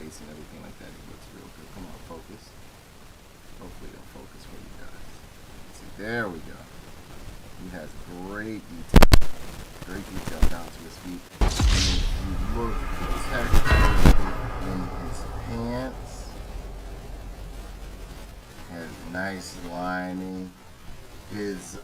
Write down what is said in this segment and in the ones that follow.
face and everything like that. It looks real good. Come on, focus. Hopefully it'll focus for you guys. See, there we go. He has great detail. Great detail down to his feet. And if you look in his pants, has nice lining. His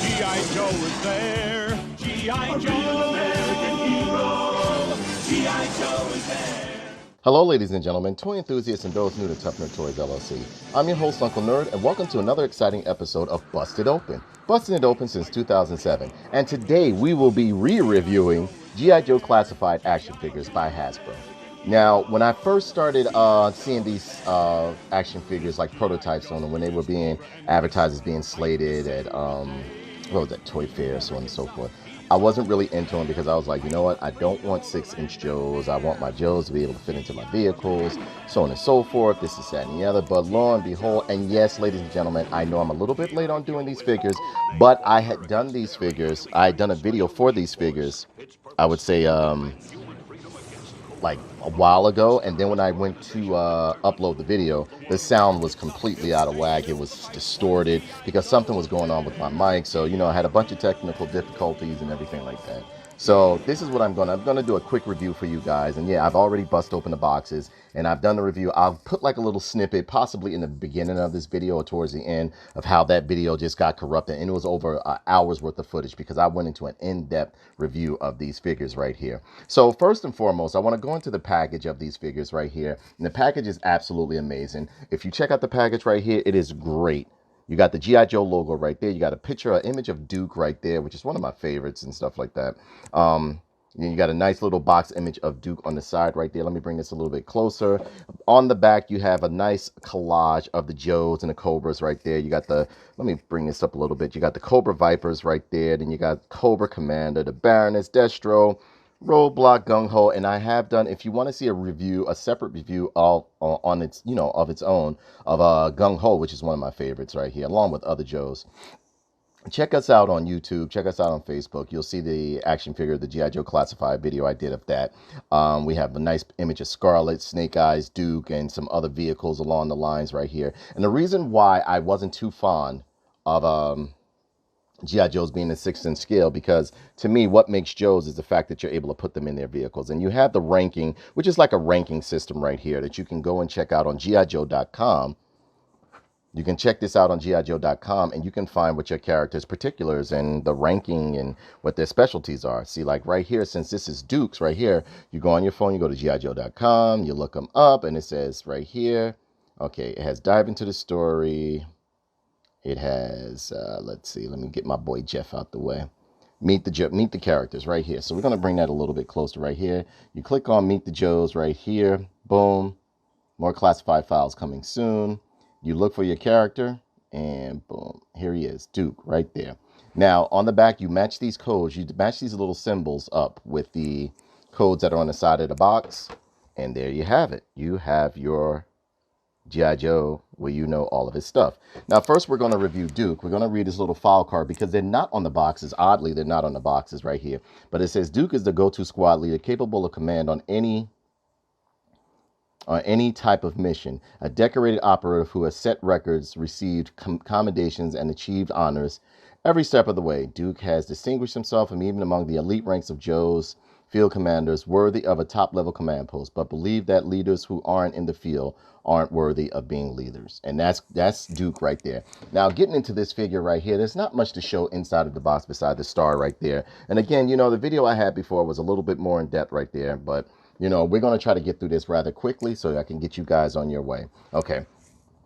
G.I.Joe is there. G.I.Joe, American hero. G.I.Joe is there. Hello, ladies and gentlemen, toy enthusiasts and those new to Tough Nerd Toys LLC. I'm your host, Uncle Nerd, and welcome to another exciting episode of Busted Open. Busted It Open since 2007, and today we will be re-reviewing G.I.Joe Classified action figures by Hasbro. Now, when I first started seeing these action figures like prototypes on them, when they were being advertised as being slated at what was that, Toy Fair, so on and so forth, I wasn't really into them because I was like, you know what, I don't want 6-inch Joes. I want my Joes to be able to fit into my vehicles, so on and so forth, this, that, and the other. But lo and behold, and yes, ladies and gentlemen, I know I'm a little bit late on doing these figures, but I had done these figures, I had done a video for these figures, I would say, like a while ago, and then when I went to upload the video, the sound was completely out of whack. It was distorted because something was going on with my mic. So, you know, I had a bunch of technical difficulties and everything like that. So this is what I'm gonna do a quick review for you guys. And yeah, I've already bust open the boxes and I've done the review. I'll put like a little snippet possibly in the beginning of this video or towards the end of how that video just got corrupted, and it was over an hour's worth of footage because I went into an in-depth review of these figures right here. So first and foremost, I want to go into the package of these figures right here, and the package is absolutely amazing. If you check out the package right here, it is great. You got the G.I. Joe logo right there. You got a picture, an image of Duke right there, which is one of my favorites and stuff like that. You got a nice little box image of Duke on the side right there. Let me bring this a little bit closer. On the back, you have a nice collage of the Joes and the Cobras right there. You got the, let me bring this up a little bit. You got the Cobra Vipers right there. Then you got Cobra Commander, the Baroness, Destro, Roadblock, Gung-Ho, and I have done, if you want to see a review, a separate review of on its, you know, of its own, of Gung-Ho, which is one of my favorites right here, along with other Joes. Check us out on YouTube. Check us out on Facebook. You'll see the action figure, the G.I. Joe Classified video I did of that. We have a nice image of Scarlett, Snake Eyes, Duke, and some other vehicles along the lines right here. And the reason why I wasn't too fond of G.I. Joes being a 6-inch scale, because to me, what makes Joes is the fact that you're able to put them in their vehicles. And you have the ranking, which is like a ranking system right here that you can go and check out on GIJoe.com. You can check this out on GIJoe.com, and you can find what your character's particulars and the ranking and what their specialties are. See, like right here, since this is Duke's right here, you go on your phone, you go to GIJoe.com, you look them up, and it says right here, okay, it has dive into the story. It has, let's see, let me get my boy Jeff out the way. Meet the characters right here. So we're going to bring that a little bit closer right here. You click on Meet the Joes right here. Boom. More classified files coming soon. You look for your character, and boom, here he is, Duke, right there. Now, on the back, you match these codes. You match these little symbols up with the codes that are on the side of the box, and there you have it. You have your G.I. Joe, where you know all of his stuff. Now, first, we're going to review Duke. We're going to read his little file card because they're not on the boxes. Oddly, they're not on the boxes right here. But it says, Duke is the go-to squad leader, capable of command on any type of mission. A decorated operative who has set records, received commendations, and achieved honors every step of the way. Duke has distinguished himself, and even among the elite ranks of Joes, field commanders worthy of a top-level command post, but believe that leaders who aren't in the field aren't worthy of being leaders. And that's Duke right there. Now, getting into this figure right here, there's not much to show inside of the box beside the star right there. And again, you know, the video I had before was a little bit more in depth right there, but you know, we're going to try to get through this rather quickly so I can get you guys on your way. Okay.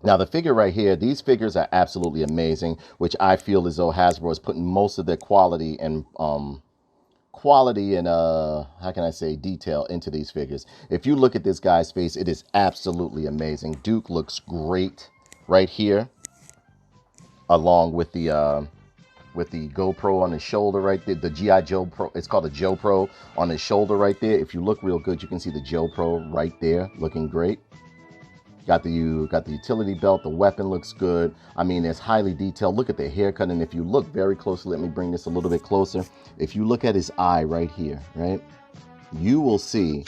Now, the figure right here, these figures are absolutely amazing, which I feel as though Hasbro is putting most of their quality and how can I say, detail into these figures. If you look at this guy's face, it is absolutely amazing. Duke looks great right here, along with the GoPro on his shoulder right there, the G.I. Joe Pro, it's called the Joe Pro on his shoulder right there. If you look real good, you can see the Joe Pro right there looking great. Got the utility belt, the weapon looks good. I mean, it's highly detailed. Look at the haircut, and if you look very closely, let me bring this a little bit closer. If you look at his eye right here, right, you will see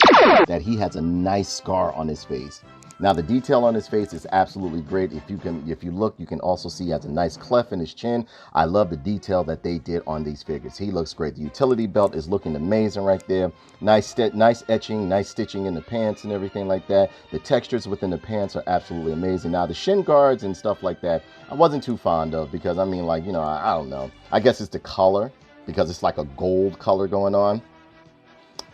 that he has a nice scar on his face. Now, the detail on his face is absolutely great. If you look, you can also see he has a nice cleft in his chin. I love the detail that they did on these figures. He looks great. The utility belt is looking amazing right there. Nice etching, nice stitching in the pants and everything like that. The textures within the pants are absolutely amazing. Now, the shin guards and stuff like that, I wasn't too fond of because, I mean, like, you know, I don't know. I guess it's the color because it's like a gold color going on.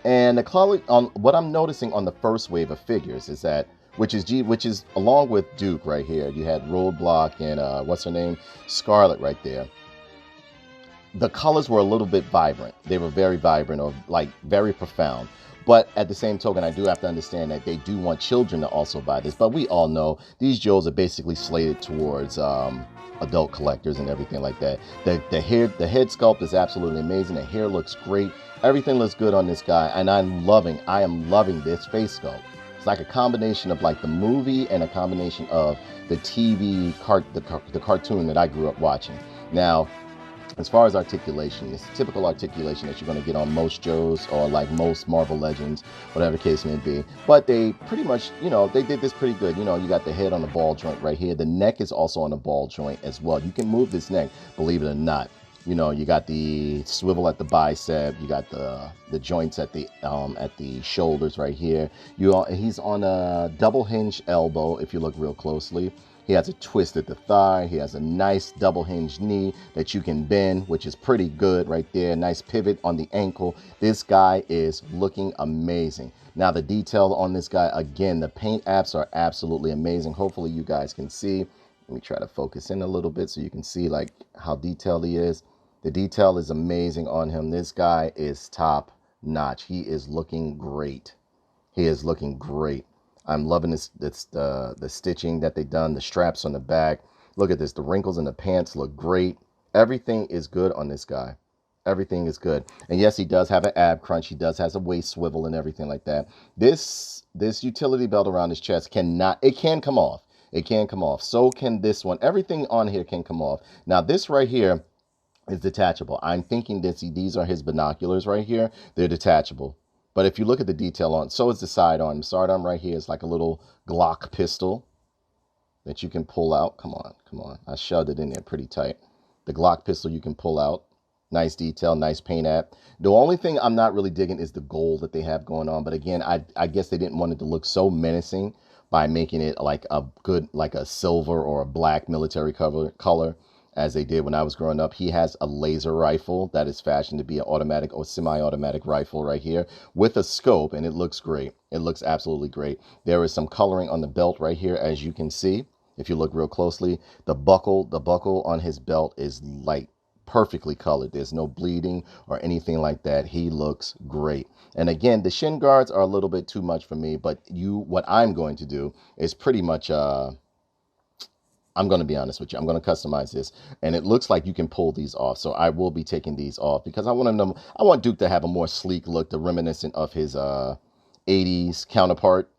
And the color on what I'm noticing on the first wave of figures is that which is along with Duke right here. You had Roadblock and what's her name? Scarlett right there. The colors were a little bit vibrant. They were very vibrant, or like very profound. But at the same token, I do have to understand that they do want children to also buy this. But we all know these Joes are basically slated towards adult collectors and everything like that. The head sculpt is absolutely amazing. The hair looks great. Everything looks good on this guy, and I am loving this face sculpt. It's like a combination of like the movie and a combination of the TV the cartoon that I grew up watching. Now, as far as articulation, it's typical articulation that you're going to get on most Joes or like most Marvel Legends, whatever case may be. But they pretty much, you know, they did this pretty good. You know, you got the head on the ball joint right here. The neck is also on the ball joint as well. You can move this neck, believe it or not. You know, you got the swivel at the bicep, you got the joints at the shoulders right here. He's on a double hinge elbow if you look real closely. He has a twist at the thigh. He has a nice double hinge knee that you can bend, which is pretty good right there. Nice pivot on the ankle. This guy is looking amazing. Now, the detail on this guy, again, the paint apps are absolutely amazing. Hopefully you guys can see. Let me try to focus in a little bit so you can see like how detailed he is. The detail is amazing on him. This guy is top notch. He is looking great. He is looking great. I'm loving the stitching that they've done, the straps on the back. Look at this. The wrinkles in the pants look great. Everything is good on this guy. Everything is good. And yes, he does have an ab crunch. He does has a waist swivel and everything like that. This utility belt around his chest can come off. It can come off. So can this one. Everything on here can come off. Now, this right here is detachable. I'm thinking that these are his binoculars right here. They're detachable. But if you look at the detail on, so is the sidearm. The sidearm right here is like a little Glock pistol that you can pull out. Come on. I shoved it in there pretty tight. The Glock pistol you can pull out. Nice detail, nice paint app. The only thing I'm not really digging is the gold that they have going on. But again, I guess they didn't want it to look so menacing by making it like a silver or a black military color. As they did when I was growing up. He has a laser rifle that is fashioned to be an automatic or semi-automatic rifle right here with a scope, and it looks great. It looks absolutely great. There is some coloring on the belt right here, as you can see. If you look real closely, the buckle on his belt is like perfectly colored. There's no bleeding or anything like that. He looks great. And again, the shin guards are a little bit too much for me, but what I'm going to do is pretty much I'm going to be honest with you. I'm going to customize this, and it looks like you can pull these off. So I will be taking these off because I want Duke to have a more sleek look, the reminiscent of his 80s counterpart.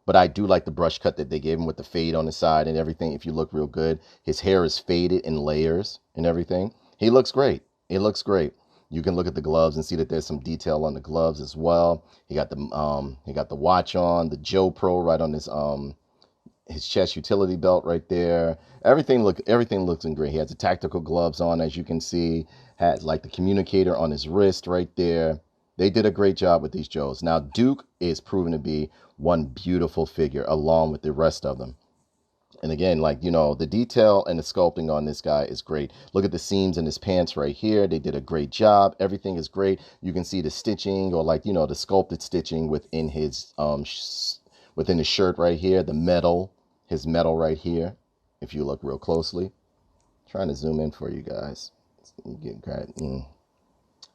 But I do like the brush cut that they gave him with the fade on the side and everything. If you look real good, his hair is faded in layers and everything. He looks great. It looks great. You can look at the gloves and see that there's some detail on the gloves as well. He got the watch on, the Joe Pro right on his chest utility belt right there. Everything looks in great. He has the tactical gloves on, as you can see. Has like the communicator on his wrist right there. They did a great job with these Joes. Now, Duke is proven to be one beautiful figure along with the rest of them. And again, like, you know, the detail and the sculpting on this guy is great. Look at the seams in his pants right here. They did a great job. Everything is great. You can see the stitching, or like, you know, the sculpted stitching within his within his shirt right here. The metal, his metal right here. If you look real closely, trying to zoom in for you guys.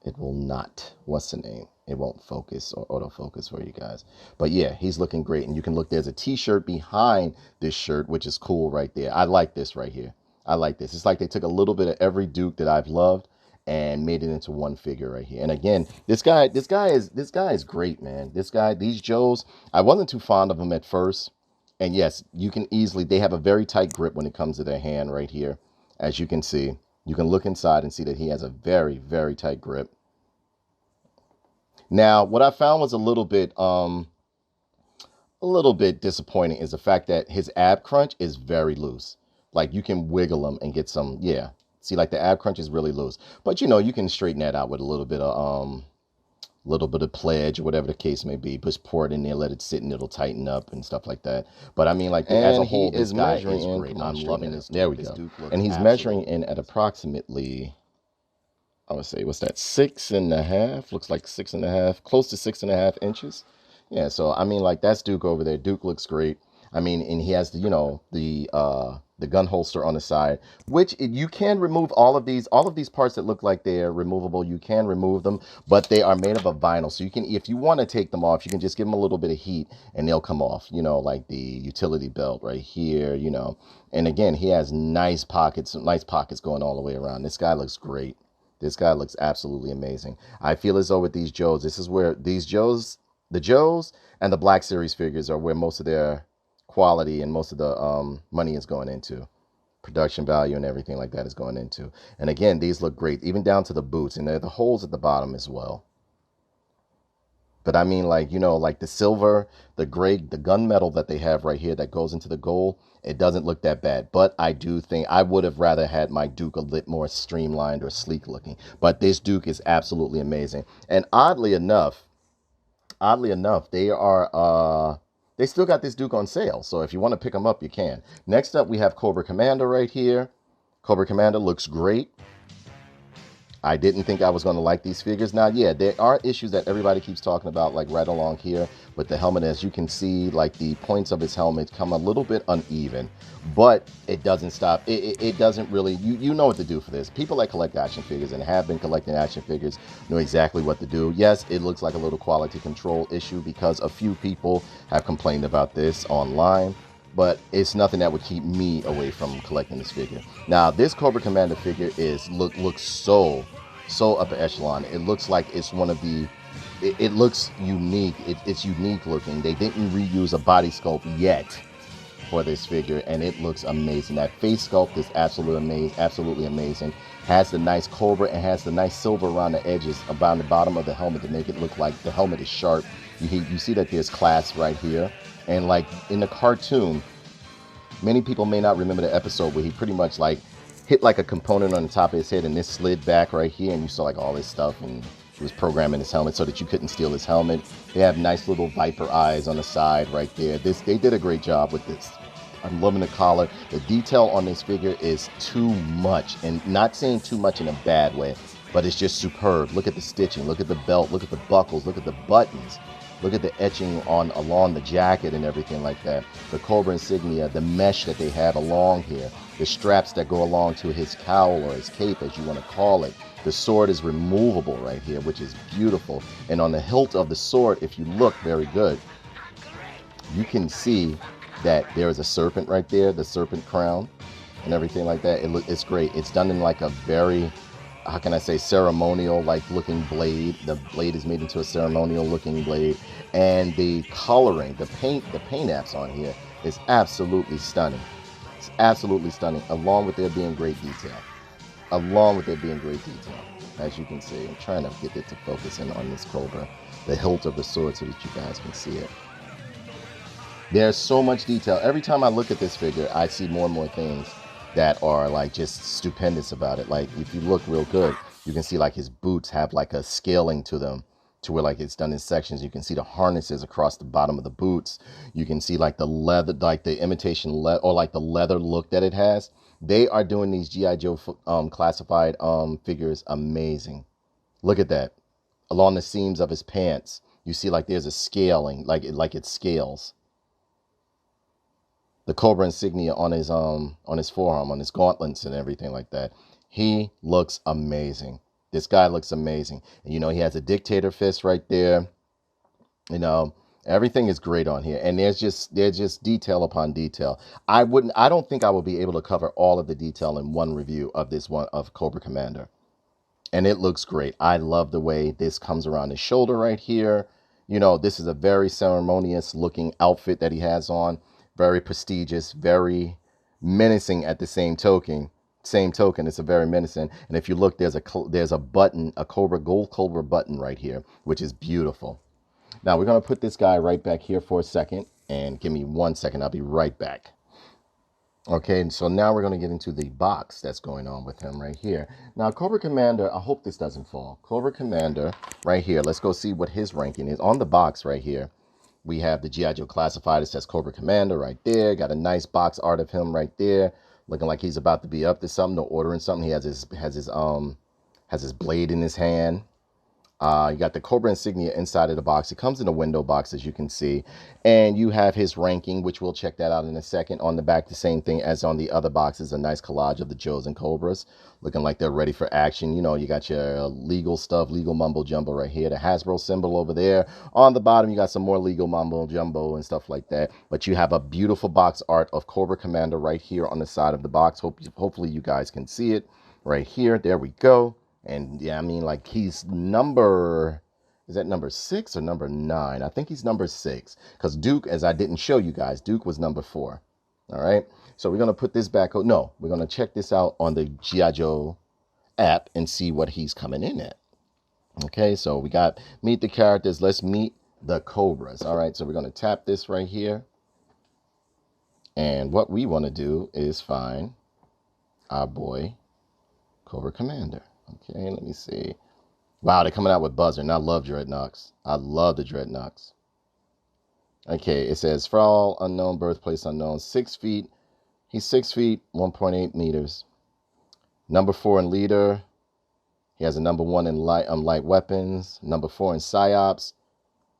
It will not. What's the name? It won't focus or autofocus for you guys. But yeah, he's looking great. And you can look, there's a t-shirt behind this shirt, which is cool right there. I like this right here. I like this. It's like they took a little bit of every Duke that I've loved and made it into one figure right here. And again, this guy is great, man. These Joes, I wasn't too fond of them at first. And yes, you can easily, they have a very tight grip when it comes to their hand right here. As you can see, you can look inside and see that he has a very, very tight grip. Now, what I found was a little bit disappointing is the fact that his ab crunch is very loose. Like, you can wiggle him and get some, yeah. See, like the ab crunch is really loose. But, you know, you can straighten that out with a little bit of pledge or whatever the case may be. Just pour it in there, let it sit, and it'll tighten up and stuff like that. But I mean, like, as a whole, this guy is great. I'm loving this. There we go. And he's measuring in at approximately, I would say, what's that, 6.5? Looks like 6.5, close to 6.5 inches. Yeah, so I mean, like, that's Duke over there. Duke looks great. I mean, and he has the, you know, the gun holster on the side, which you can remove all of these parts that look like they're removable. You can remove them, but they are made of a vinyl. So you can, if you want to take them off, you can just give them a little bit of heat and they'll come off, you know, like the utility belt right here, you know. And again, he has nice pockets going all the way around. This guy looks great. This guy looks absolutely amazing. I feel as though with these Joes, this is where these Joes, the Joes and the Black Series figures are where most of their quality and most of the money is going into. Production value and everything like that is going into. And again, these look great, even down to the boots. And there are the holes at the bottom as well. But I mean, like, you know, like the silver, the gray, the gunmetal that they have right here that goes into the gold, it doesn't look that bad. But I do think I would have rather had my Duke a bit more streamlined or sleek looking. But this Duke is absolutely amazing. And oddly enough, they are they still got this Duke on sale. So if you want to pick them up, you can. Next up, we have Cobra Commander right here. Cobra Commander looks great. I didn't think I was going to like these figures. Now, yeah, there are issues that everybody keeps talking about, like right along here with the helmet. As you can see, like the points of his helmet come a little bit uneven, but it doesn't stop. It doesn't really, you know what to do for this. People that collect action figures and have been collecting action figures know exactly what to do. Yes, it looks like a little quality control issue because a few people have complained about this online, but it's nothing that would keep me away from collecting this figure. Now, this Cobra Commander figure looks so upper echelon. It looks like it's one of the, it looks unique. It's unique looking. They didn't reuse a body sculpt yet for this figure, and it looks amazing. That face sculpt is absolutely amazing. Has the nice Cobra and has the nice silver around the edges, around the bottom of the helmet to make it look like the helmet is sharp. You see that there's clasp right here. And like in the cartoon, many people may not remember the episode where he pretty much like hit like a component on the top of his head and this slid back right here and you saw like all this stuff, and he was programming his helmet so that you couldn't steal his helmet. They have nice little viper eyes on the side right there. They did a great job with this. I'm loving the collar. The detail on this figure is too much, and not saying too much in a bad way, but it's just superb. Look at the stitching, look at the belt, look at the buckles, look at the buttons. Look at the etching along the jacket and everything like that. The Cobra insignia, the mesh that they have along here, the straps that go along to his cowl or his cape, as you want to call it. The sword is removable right here, which is beautiful. And on the hilt of the sword, if you look very good, you can see that there is a serpent right there, the serpent crown and everything like that. It's great. It's done in like a very, how can I say, ceremonial like looking blade. The blade is made into a ceremonial looking blade, and the coloring, the paint apps on here is absolutely stunning. It's absolutely stunning, along with there being great detail. As you can see, I'm trying to get it to focus in on this Cobra, the hilt of the sword, so that you guys can see it. There's so much detail. Every time I look at this figure, I see more and more things that are like just stupendous about it. Like if you look real good, you can see like his boots have like a scaling to them to where like it's done in sections. You can see the harnesses across the bottom of the boots. You can see like the leather, like the imitation leather, or like the leather look that it has. They are doing these G.I. Joe classified figures amazing. Look at that. Along the seams of his pants, you see like there's a scaling, like it scales. The Cobra insignia on his forearm, on his gauntlets and everything like that. He looks amazing. This guy looks amazing. And you know, he has a dictator fist right there. You know, everything is great on here. And there's just detail upon detail. I don't think I will be able to cover all of the detail in one review of this one of Cobra Commander. And it looks great. I love the way this comes around his shoulder right here. You know, this is a very ceremonious looking outfit that he has on. Very prestigious, very menacing at the same token. It's a very menacing. And if you look, there's a button, a gold Cobra button right here, which is beautiful. Now we're going to put this guy right back here for a second. And give me 1 second. I'll be right back. Okay, so now we're going to get into the box that's going on with him right here. Now, Cobra Commander, I hope this doesn't fall. Cobra Commander right here. Let's go see what his ranking is. On the box right here, we have the G.I. Joe Classified. It says Cobra Commander right there. Got a nice box art of him right there, looking like he's about to be up to something or ordering something. He has his blade in his hand. You got the Cobra insignia inside of the box. It comes in a window box, as you can see. And you have his ranking, which we'll check that out in a second. On the back, the same thing as on the other boxes. A nice collage of the Joes and Cobras, looking like they're ready for action. You know, you got your legal stuff, legal mumbo jumbo right here. The Hasbro symbol over there. On the bottom, you got some more legal mumbo jumbo and stuff like that. But you have a beautiful box art of Cobra Commander right here on the side of the box. Hopefully you guys can see it right here. There we go. And yeah, I mean, like he's is that number 6 or number 9? I think he's number 6 because Duke, as I didn't show you guys, Duke was number 4. All right. So we're going to put this back. No, we're going to check this out on the G.I. Joe app and see what he's coming in at. Okay. So we got meet the characters. Let's meet the Cobras. All right. So we're going to tap this right here. And what we want to do is find our boy Cobra Commander. Okay, let me see. Wow, they're coming out with Buzzer, and I love Dreadnoks. I love the Dreadnoks. Okay, it says, for all unknown, birthplace unknown, 6 feet. He's 6 feet, 1.8 meters. Number 4 in leader. He has a number 1 in light weapons, number 4 in psyops,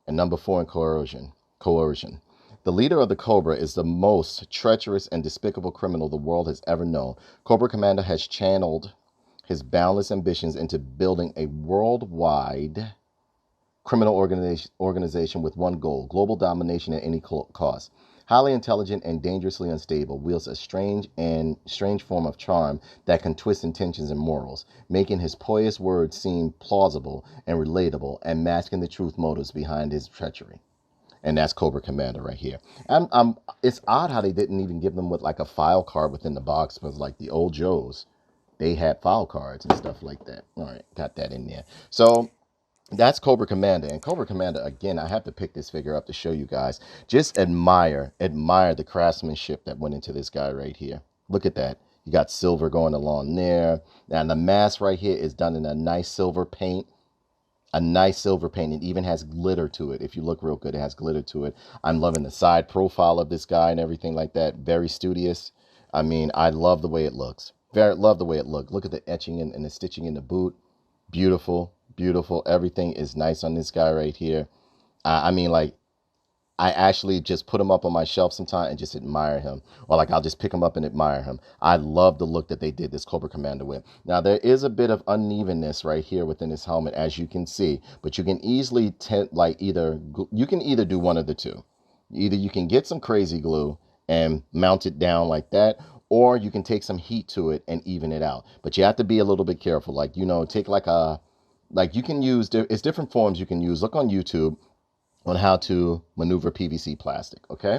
and number 4 in coercion. The leader of the Cobra is the most treacherous and despicable criminal the world has ever known. Cobra Commander has channeled his boundless ambitions into building a worldwide criminal organization with one goal: global domination at any cost. Highly intelligent and dangerously unstable, wields a strange form of charm that can twist intentions and morals, making his pious words seem plausible and relatable, and masking the truth motives behind his treachery. And that's Cobra Commander right here. It's odd how they didn't even give them with like a file card within the box, because like the old Joes, they had file cards and stuff like that. All right, got that in there. So that's Cobra Commander. And Cobra Commander, again, I have to pick this figure up to show you guys. Just admire the craftsmanship that went into this guy right here. Look at that. You got silver going along there. And the mask right here is done in a nice silver paint. A nice silver paint. It even has glitter to it. If you look real good, it has glitter to it. I'm loving the side profile of this guy and everything like that. Very studious. I mean, I love the way it looks. Love the way it looked. Look at the etching and the stitching in the boot. Beautiful, beautiful. Everything is nice on this guy right here. I mean, like, I actually just put him up on my shelf sometime and just admire him. Or like I'll just pick him up and admire him. I love the look that they did this Cobra Commander with. Now, there is a bit of unevenness right here within his helmet, as you can see. But you can easily, you can either do one of the two. Either you can get some crazy glue and mount it down like that, or you can take some heat to it and even it out. But you have to be a little bit careful. Like, you know, take like you can use, it's different forms you can use. Look on YouTube on how to maneuver PVC plastic, okay?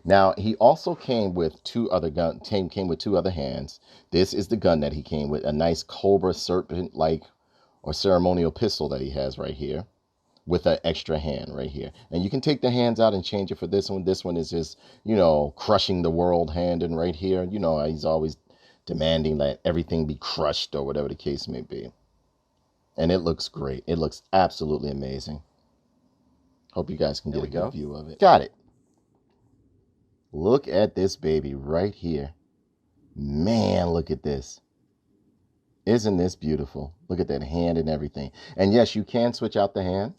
Now, he also came with two other hands. This is the gun that he came with, a nice Cobra serpent-like or ceremonial pistol that he has right here, with an extra hand right here. And you can take the hands out and change it for this one. This one is just, you know, crushing the world hand. And right here, you know, he's always demanding that everything be crushed or whatever the case may be. And it looks great. It looks absolutely amazing. Hope you guys can get a good view of it. Got it. Look at this baby right here. Man, look at this. Isn't this beautiful? Look at that hand and everything. And yes, you can switch out the hand.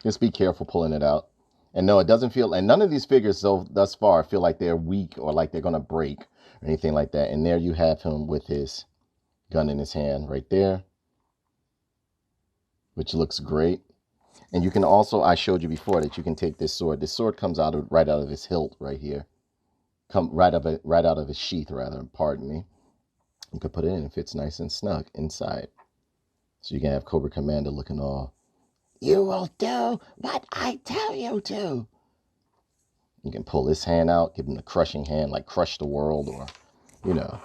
Just be careful pulling it out. And no, it doesn't feel, and none of these figures thus far feel like they're weak or like they're going to break or anything like that. And there you have him with his gun in his hand right there, which looks great. And you can also, I showed you before that you can take this sword. This sword comes out right out of his hilt right here. Right out of his sheath, rather, pardon me. You can put it in, it fits nice and snug inside. So you can have Cobra Commander looking all, "You will do what I tell you to." You can pull this hand out, give him the crushing hand, like crush the world, or, you know,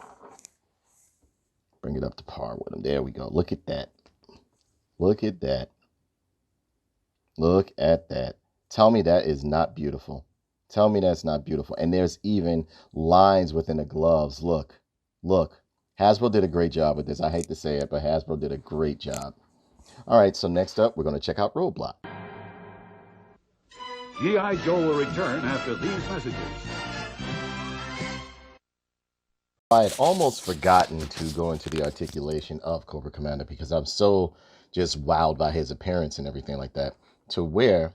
bring it up to par with him. There we go. Look at that. Look at that. Look at that. Tell me that is not beautiful. Tell me that's not beautiful. And there's even lines within the gloves. Look. Look. Hasbro did a great job with this. I hate to say it, but Hasbro did a great job. All right, so next up, we're going to check out Roadblock. G.I. Joe will return after these messages. I had almost forgotten to go into the articulation of Cobra Commander because I'm so just wowed by his appearance and everything like that, to where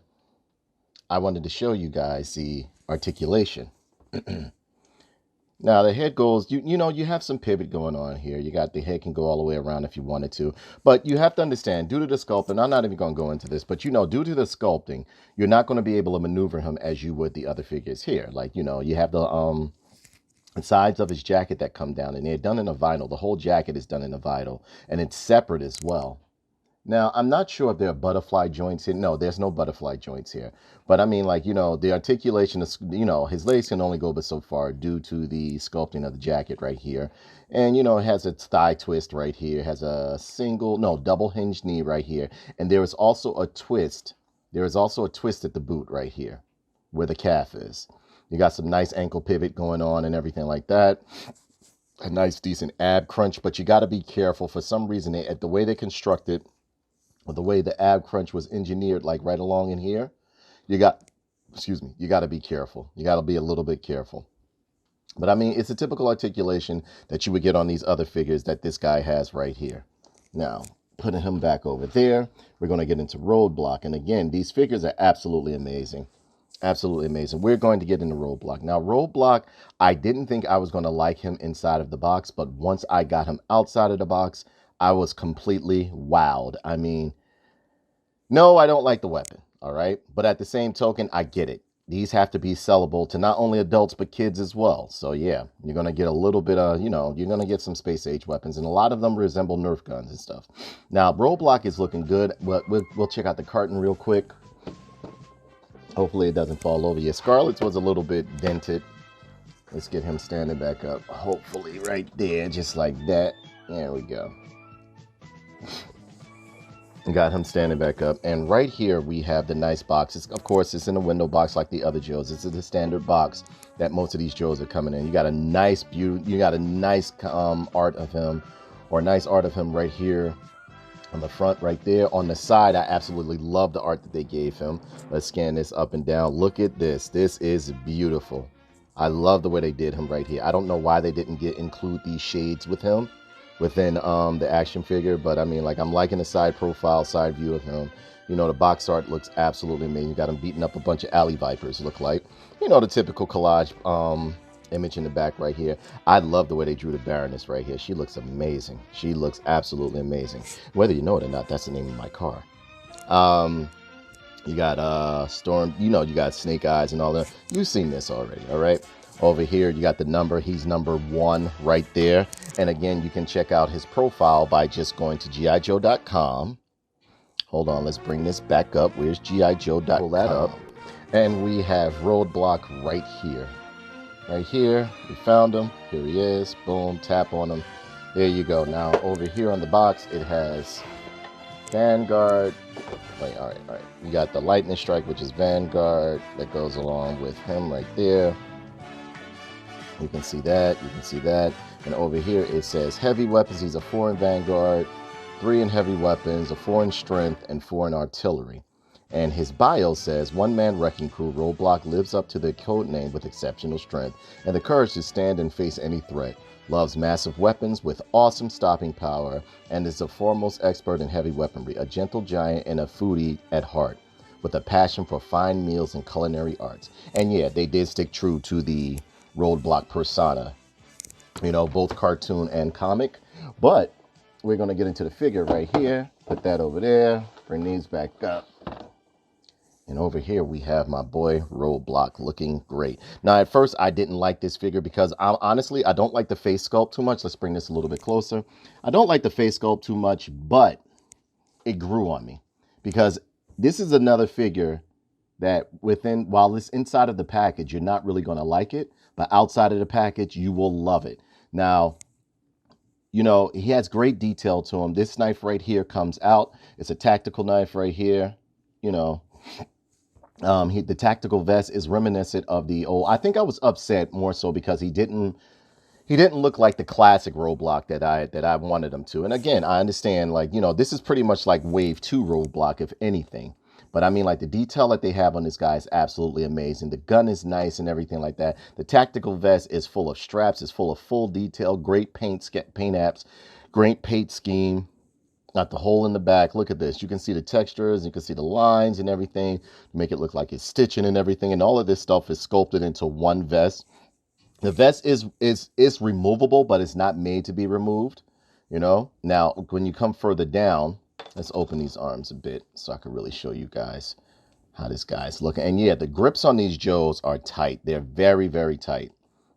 I wanted to show you guys the articulation. Now the head goes, you know, you have some pivot going on here. You got the head can go all the way around if you wanted to, but you have to understand, due to the sculpting, I'm not even going to go into this, but you know, due to the sculpting, you're not going to be able to maneuver him as you would the other figures here. Like, you know, you have the sides of his jacket that come down, and they're done in a vinyl. The whole jacket is done in a vinyl, and it's separate as well. Now, I'm not sure if there are butterfly joints here. No, there's no butterfly joints here. But I mean, like, you know, the articulation is, you know, his legs can only go but so far due to the sculpting of the jacket right here. And, you know, it has its thigh twist right here. It has a double hinged knee right here. And there is also a twist. There is also a twist at the boot right here where the calf is. You got some nice ankle pivot going on and everything like that. A nice, decent ab crunch. But you got to be careful. For some reason, the way they constructed, or the way the ab crunch was engineered, like right along in here, you got to be careful. You got to be a little bit careful. But I mean, it's a typical articulation that you would get on these other figures that this guy has right here. Now, putting him back over there, we're going to get into Roadblock. And again, these figures are absolutely amazing. Absolutely amazing. We're going to get into Roadblock. Now, Roadblock, I didn't think I was going to like him inside of the box, but once I got him outside of the box, I was completely wowed. I mean, no, I don't like the weapon, all right? But at the same token, I get it. These have to be sellable to not only adults, but kids as well. So yeah, you're going to get a little bit of, you know, you're going to get some space age weapons, and a lot of them resemble Nerf guns and stuff. Now, Roadblock is looking good. We'll check out the carton real quick. Hopefully it doesn't fall over. Yeah, Scarlett's was a little bit dented. Let's get him standing back up. Hopefully right there, just like that. There we go. Got him standing back up. And right here we have the nice boxes. Of course, it's in a window box like the other Joes. This is the standard box that most of these Joes are coming in. You got a nice art of him, or a nice art of him right here on the front right there. On the side, I absolutely love the art that they gave him. Let's scan this up and down. Look at this. This is beautiful. I love the way they did him right here. I don't know why they didn't include these shades with him within the action figure, but I mean, like, I'm liking the side profile, side view of him. You know, the box art looks absolutely amazing. You got him beating up a bunch of alley vipers, look like. You know, the typical collage image in the back right here. I love the way they drew the Baroness right here. She looks amazing. She looks absolutely amazing. Whether you know it or not, that's the name of my car. You got Storm, you know, you got Snake Eyes and all that. You've seen this already, all right? Over here, you got the number. He's number 1 right there. And again, you can check out his profile by just going to GIJoe.com. Hold on, let's bring this back up. Where's GIJoe.com? Pull that up. And we have Roadblock right here. Right here, we found him. Here he is. Boom, tap on him. There you go. Now, over here on the box, it has Vanguard. Wait, all right. You got the Lightning Strike, which is Vanguard. That goes along with him right there. You can see that. You can see that. And over here it says heavy weapons. He's a 4 in Vanguard, 3 in heavy weapons, a 4 in strength, and 4 in artillery. And his bio says, one-man wrecking crew, Roadblock lives up to their code name with exceptional strength and the courage to stand and face any threat. Loves massive weapons with awesome stopping power and is a foremost expert in heavy weaponry. A gentle giant and a foodie at heart with a passion for fine meals and culinary arts. And yeah, they did stick true to the Roadblock persona, you know, both cartoon and comic. But we're going to get into the figure right here. Put that over there. Bring these back up. And over here we have my boy Roadblock looking great. Now, at first, I didn't like this figure because honestly, I don't like the face sculpt too much. Let's bring this a little bit closer. I don't like the face sculpt too much, but it grew on me because this is another figure that while it's inside of the package, you're not really going to like it, but outside of the package, you will love it. Now, you know, he has great detail to him. This knife right here comes out. It's a tactical knife right here, you know. The tactical vest is reminiscent of the old. I think I was upset more so because he didn't look like the classic Roadblock that I wanted him to. And again, I understand, like, you know, this is pretty much like Wave 2 Roadblock, if anything. But I mean, like, the detail that they have on this guy is absolutely amazing. The gun is nice and everything like that. The tactical vest is full of straps, it's full of full detail, great paint apps, great paint scheme. Got the hole in the back. Look at this. You can see the textures. You can see the lines and everything to make it look like it's stitching and everything. And all of this stuff is sculpted into one vest. The vest is removable, but it's not made to be removed. You know. Now, when you come further down, let's open these arms a bit so I can really show you guys how this guy's looking. And yeah, the grips on these Joes are tight. They're very, very tight.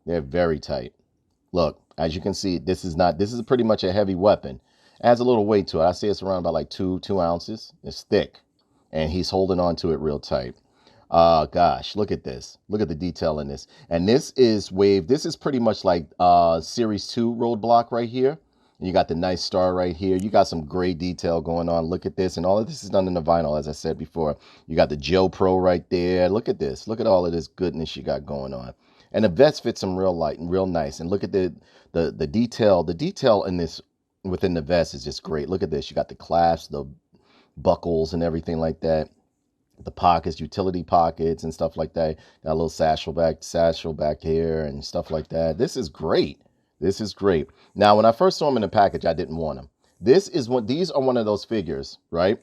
They're very tight. Look, as you can see, this is pretty much a heavy weapon. It has a little weight to it. I say it's around about like two ounces. It's thick. And he's holding on to it real tight. Gosh, look at this. Look at the detail in this. And this is pretty much like Series 2 Roadblock right here. And you got the nice star right here. You got some great detail going on. Look at this. And all of this is done in the vinyl, as I said before. You got the Joe Pro right there. Look at this. Look at all of this goodness you got going on. And the vest fits him real light and real nice. And look at the detail. The detail in this within the vest is just great. Look at this. You got the clasps, the buckles and everything like that. The pockets, utility pockets and stuff like that. Got a little satchel back here and stuff like that. This is great. This is great. Now, when I first saw him in the package, I didn't want him. These are one of those figures, right?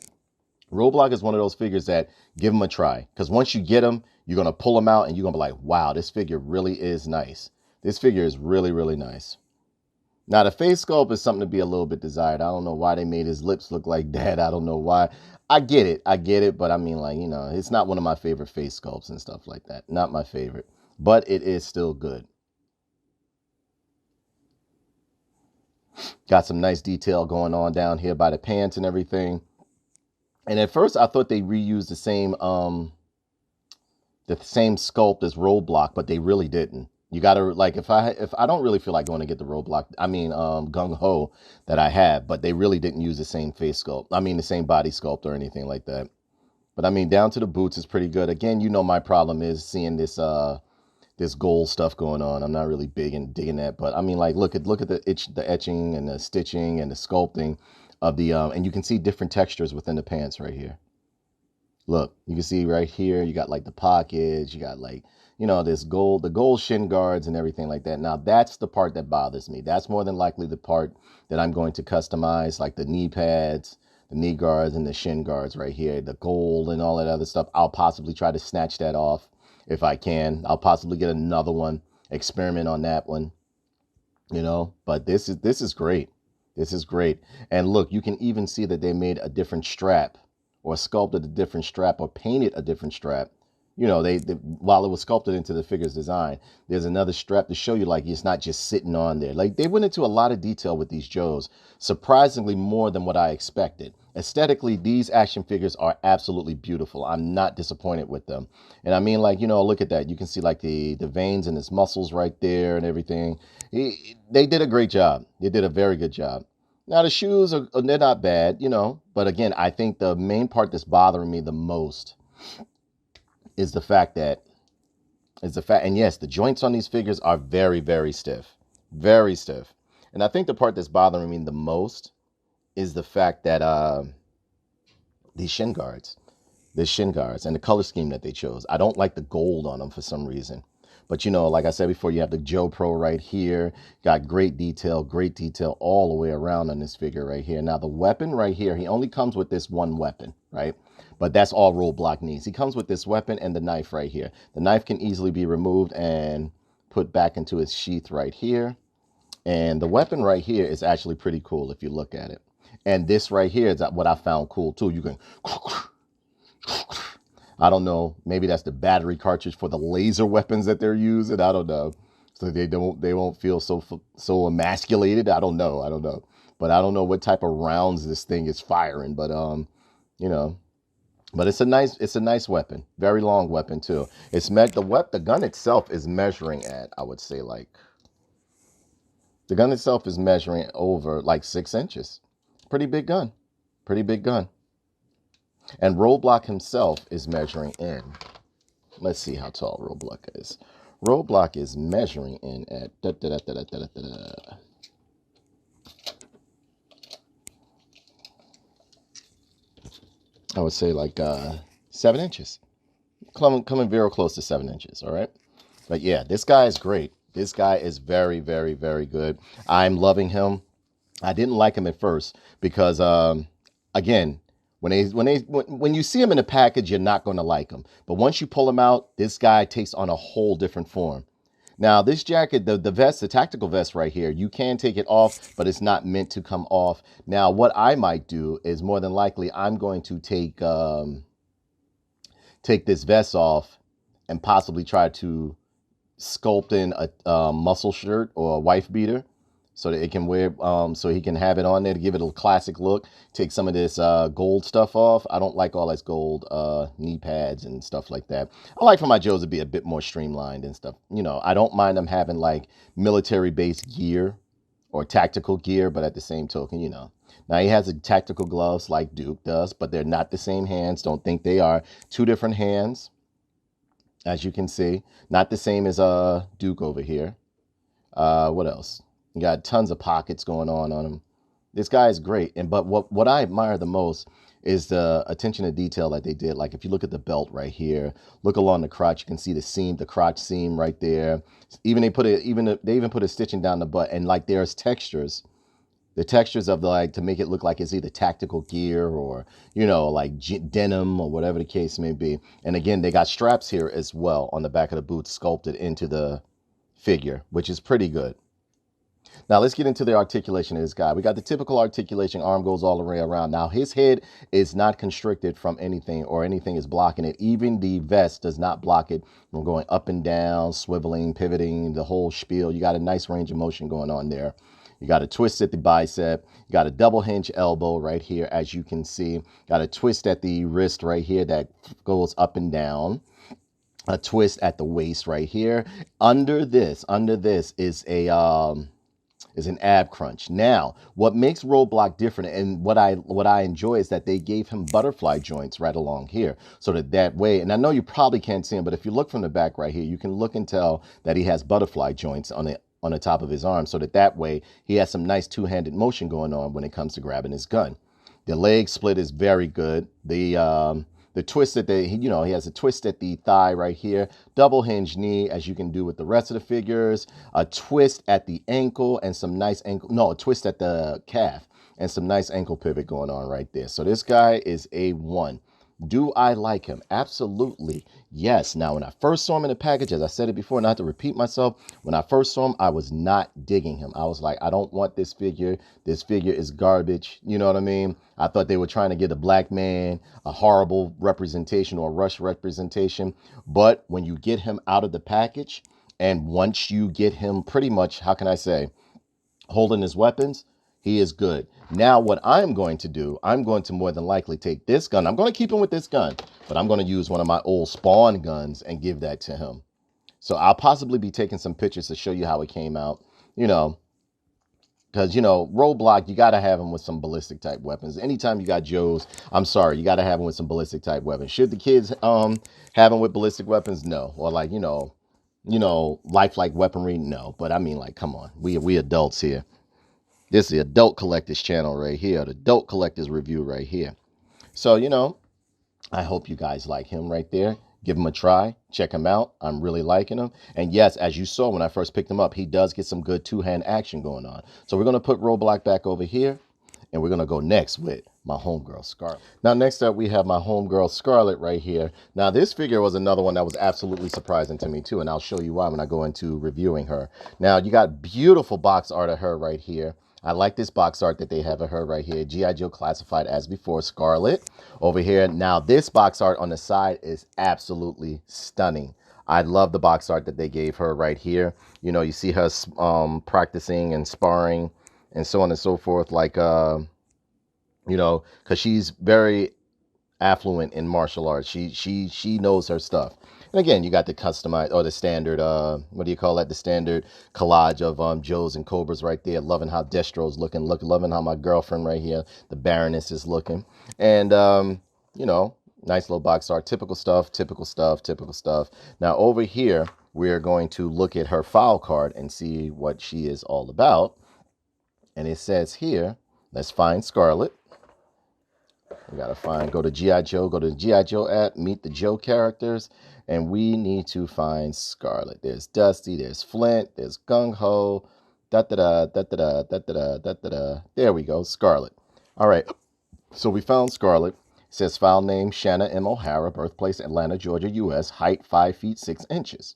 Roadblock is one of those figures that give them a try. Because once you get them, you're going to pull them out and you're going to be like, wow, this figure really is nice. This figure is really, really nice. Now, the face sculpt is something to be a little bit desired. I don't know why they made his lips look like that. I don't know why. I get it. But I mean, like, you know, it's not one of my favorite face sculpts and stuff like that. Not my favorite. But it is still good. Got some nice detail going on down here by the pants and everything. And at first, I thought they reused the same sculpt as Roadblock, but they really didn't. You gotta, like, if I don't really feel like going to get the Roadblock, Gung Ho that I have, but they really didn't use the same face sculpt. I mean, the same body sculpt or anything like that. But I mean, down to the boots is pretty good. Again, you know, my problem is seeing this gold stuff going on. I'm not really big in digging that, but I mean, like, look at the etching and the stitching and the sculpting of the and you can see different textures within the pants right here. Look, you can see right here, you got like the pockets, you got like, you know, the gold shin guards and everything like that. Now, that's the part that bothers me. That's more than likely the part that I'm going to customize, like the knee pads, the knee guards, and the shin guards right here, the gold and all that other stuff. I'll possibly try to snatch that off if I can. I'll possibly get another one, experiment on that one, you know. But this is great. This is great. And look, you can even see that they made a different strap or sculpted a different strap or painted a different strap. You know, they while it was sculpted into the figure's design, there's another strap to show you like it's not just sitting on there. Like, they went into a lot of detail with these Joes, surprisingly more than what I expected. Aesthetically, these action figures are absolutely beautiful. I'm not disappointed with them. And I mean, like, you know, look at that. You can see like the veins in his muscles right there and everything. They did a great job. They did a very good job. Now, the shoes, they're not bad, you know. But again, I think the main part that's bothering me the most is the fact that is the fact, and yes, the joints on these figures are very, very stiff. Very stiff. And I think the part that's bothering me the most is the fact that these shin guards, and the color scheme that they chose. I don't like the gold on them for some reason. But you know, like I said before, you have the Joe Pro right here. Got great detail all the way around on this figure right here. Now the weapon right here, he only comes with this one weapon, right? But that's all Roadblock needs. He comes with this weapon and the knife right here. The knife can easily be removed and put back into its sheath right here. And the weapon right here is actually pretty cool if you look at it. And this right here is what I found cool too. You can, I don't know, maybe that's the battery cartridge for the laser weapons that they're using. I don't know. So they won't feel so emasculated. I don't know. But I don't know what type of rounds this thing is firing. But you know, but it's a nice weapon. Very long weapon too. The gun itself is measuring at, I would say, like, the gun itself is measuring over like 6 inches. Pretty big gun. Pretty big gun. And Roadblock himself is measuring in. Let's see how tall Roadblock is. Roadblock is measuring in at I would say like 7 inches. Coming very close to 7 inches, all right? But yeah, this guy is great. This guy is very, very, very good. I'm loving him. I didn't like him at first because, again, when you see him in a package, you're not going to like him. But once you pull him out, this guy takes on a whole different form. Now, this jacket, the vest, the tactical vest right here, you can take it off, but it's not meant to come off. Now, what I might do is more than likely I'm going to take this vest off and possibly try to sculpt in a muscle shirt or a wife beater, so that it can wear, so he can have it on there to give it a classic look. Take some of this gold stuff off. I don't like all this gold knee pads and stuff like that. I like for my Joes to be a bit more streamlined and stuff. You know, I don't mind them having like military-based gear or tactical gear, but at the same token, you know. Now he has a tactical gloves like Duke does, but they're not the same hands. Don't think they are. 2 different hands, as you can see. Not the same as Duke over here. What else? You got tons of pockets going on him. This guy is great. But what I admire the most is the attention to detail that they did. Like if you look at the belt right here, look along the crotch, you can see the seam, the crotch seam right there. They even put a stitching down the butt, and like there's textures. The textures of to make it look like it's either tactical gear or, you know, like denim or whatever the case may be. And again, they got straps here as well on the back of the boots sculpted into the figure, which is pretty good. Now let's get into the articulation of this guy. We got the typical articulation, arm goes all the way around. Now his head is not constricted from anything, or anything is blocking it. Even the vest does not block it from going up and down, swiveling, pivoting, the whole spiel. You got a nice range of motion going on there. You got a twist at the bicep. You got a double hinge elbow right here, as you can see. Got a twist at the wrist right here that goes up and down. A twist at the waist right here. Under this is an ab crunch. Now, what makes Roadblock different, and what I enjoy, is that they gave him butterfly joints right along here, so that way, and I know you probably can't see him, but if you look from the back right here, you can look and tell that he has butterfly joints on the top of his arm, so that way he has some nice two-handed motion going on when it comes to grabbing his gun. The leg split is very good. The twist that he has a twist at the thigh right here, double hinge knee, as you can do with the rest of the figures, a twist at the ankle and some nice a twist at the calf and some nice ankle pivot going on right there. So this guy is A1. Do I like him? Absolutely, yes. Now, when I first saw him in the package, as I said it before, not to repeat myself, when I first saw him, I was not digging him. I was like, I don't want this figure. This figure is garbage. You know what I mean? I thought they were trying to get a black man, a horrible representation or a rush representation. But when you get him out of the package, and once you get him pretty much, how can I say, holding his weapons, he is good. Now, what I'm going to do, I'm going to more than likely take this gun. I'm going to keep him with this gun, but I'm going to use one of my old Spawn guns and give that to him. So I'll possibly be taking some pictures to show you how it came out, you know, because, you know, Roadblock, you got to have him with some ballistic type weapons. Anytime you got Joes, I'm sorry, you got to have him with some ballistic type weapons. Should the kids have him with ballistic weapons? No. Or like, you know, you know, lifelike weaponry? No, but I mean, like, come on, we adults here. This is the adult collectors channel right here, the adult collectors review right here. So, you know, I hope you guys like him right there. Give him a try. Check him out. I'm really liking him. And yes, as you saw when I first picked him up, he does get some good two-hand action going on. So we're going to put Roadblock back over here. And we're going to go next with my homegirl, Scarlett. Now, next up, we have my homegirl, Scarlett, right here. Now, this figure was another one that was absolutely surprising to me, too. And I'll show you why when I go into reviewing her. Now, you got beautiful box art of her right here. I like this box art that they have of her right here. G.I.Joe Classified as before, Scarlett over here. Now, this box art on the side is absolutely stunning. I love the box art that they gave her right here. You know, you see her practicing and sparring and so on and so forth, like, you know, because she's very affluent in martial arts. She knows her stuff. And again, you got the customized, or the standard, what do you call that? The standard collage of Joes and Cobras right there. Loving how Destro's looking. Loving how my girlfriend right here, the Baroness, is looking. And, you know, nice little box art. Typical stuff, typical stuff, typical stuff. Now, over here, we're going to look at her file card and see what she is all about. And it says here, let's find Scarlett. We got to go to G.I. Joe, go to the G.I. Joe app, meet the Joe characters, and we need to find Scarlett. There's Dusty, there's Flint, there's Gung Ho, da-da-da, da-da-da, da-da-da, da-da-da. There we go, Scarlett. All right, so we found Scarlett. It says file name, Shanna M. O'Hara, birthplace, Atlanta, Georgia, U.S., height 5 feet 6 inches.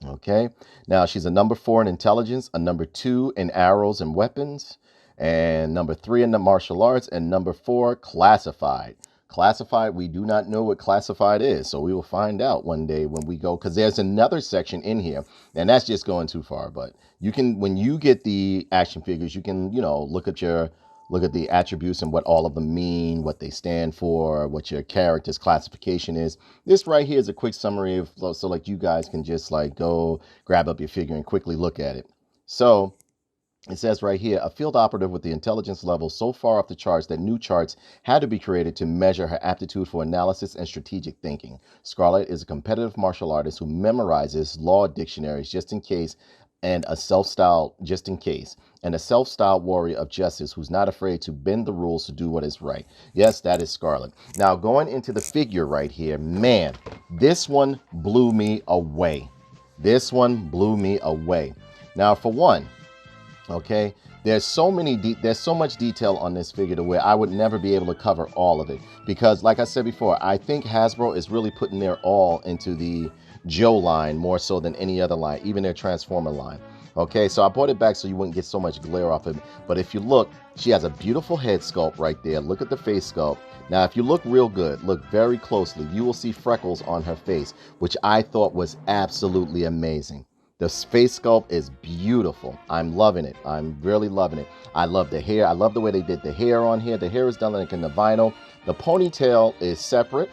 Okay, now she's a number 4 in intelligence, a number 2 in arrows and weapons, and number 3 in the martial arts, and number 4 classified. Classified, we do not know what classified is, so we will find out one day when we go, because there's another section in here, and that's just going too far. But you can, when you get the action figures, you can, you know, look at the attributes and what all of them mean, what they stand for, what your character's classification is. This right here is a quick summary of, so like you guys can just like go grab up your figure and quickly look at it. So it says right here, a field operative with the intelligence level so far off the charts that new charts had to be created to measure her aptitude for analysis and strategic thinking. Scarlett is a competitive martial artist who memorizes law dictionaries just in case, and a self-styled warrior of justice who's not afraid to bend the rules to do what is right. Yes, that is Scarlett. Now, going into the figure right here, man, this one blew me away. This one blew me away. Now, for one, okay, there's so much detail on this figure to where I would never be able to cover all of it, because like I said before, I think Hasbro is really putting their all into the Joe line more so than any other line, even their Transformer line. Okay, so I brought it back so you wouldn't get so much glare off of it. But if you look, she has a beautiful head sculpt right there. Look at the face sculpt. Now, if you look real good, look very closely, you will see freckles on her face, which I thought was absolutely amazing. The face sculpt is beautiful. I'm loving it. I'm really loving it. I love the hair. I love the way they did the hair on here. The hair is done like in the vinyl. The ponytail is separate.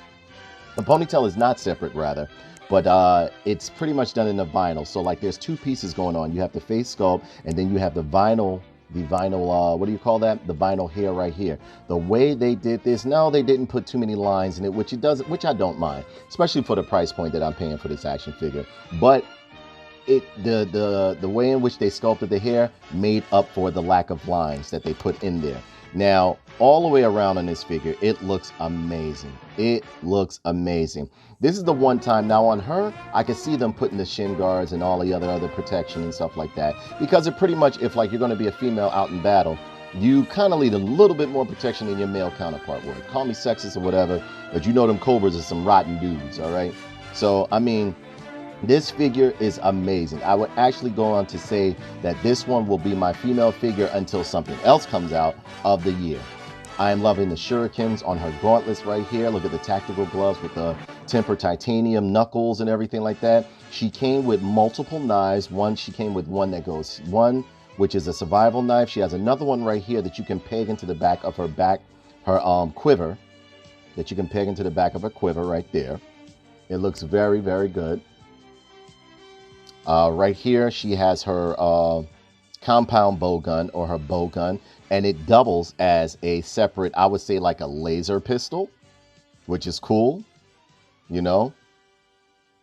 The ponytail is not separate, rather. But it's pretty much done in the vinyl. So like there's two pieces going on. You have the face sculpt, and then you have the vinyl, what do you call that? The vinyl hair right here. The way they did this, no, they didn't put too many lines in it, which I don't mind, especially for the price point that I'm paying for this action figure. But the way in which they sculpted the hair made up for the lack of lines that they put in there. Now, all the way around on this figure, it looks amazing. It looks amazing. This is the one time, now on her, I can see them putting the shin guards and all the other protection and stuff like that. Because it pretty much, if like you're going to be a female out in battle, you kind of need a little bit more protection than your male counterpart would. Call me sexist or whatever, but you know them Cobras are some rotten dudes, all right? So, I mean, this figure is amazing. I would actually go on to say that this one will be my female figure until something else comes out of the year. I am loving the shurikens on her gauntlets right here. Look at the tactical gloves with the tempered titanium knuckles and everything like that. She came with multiple knives. She came with one that goes, which is a survival knife. She has another one right here that you can peg into the back of her quiver. That you can peg into the back of her quiver right there. It looks very, very good. Right here, she has her compound bow gun, or her bow gun, and it doubles as a separate, I would say, like a laser pistol, which is cool, you know.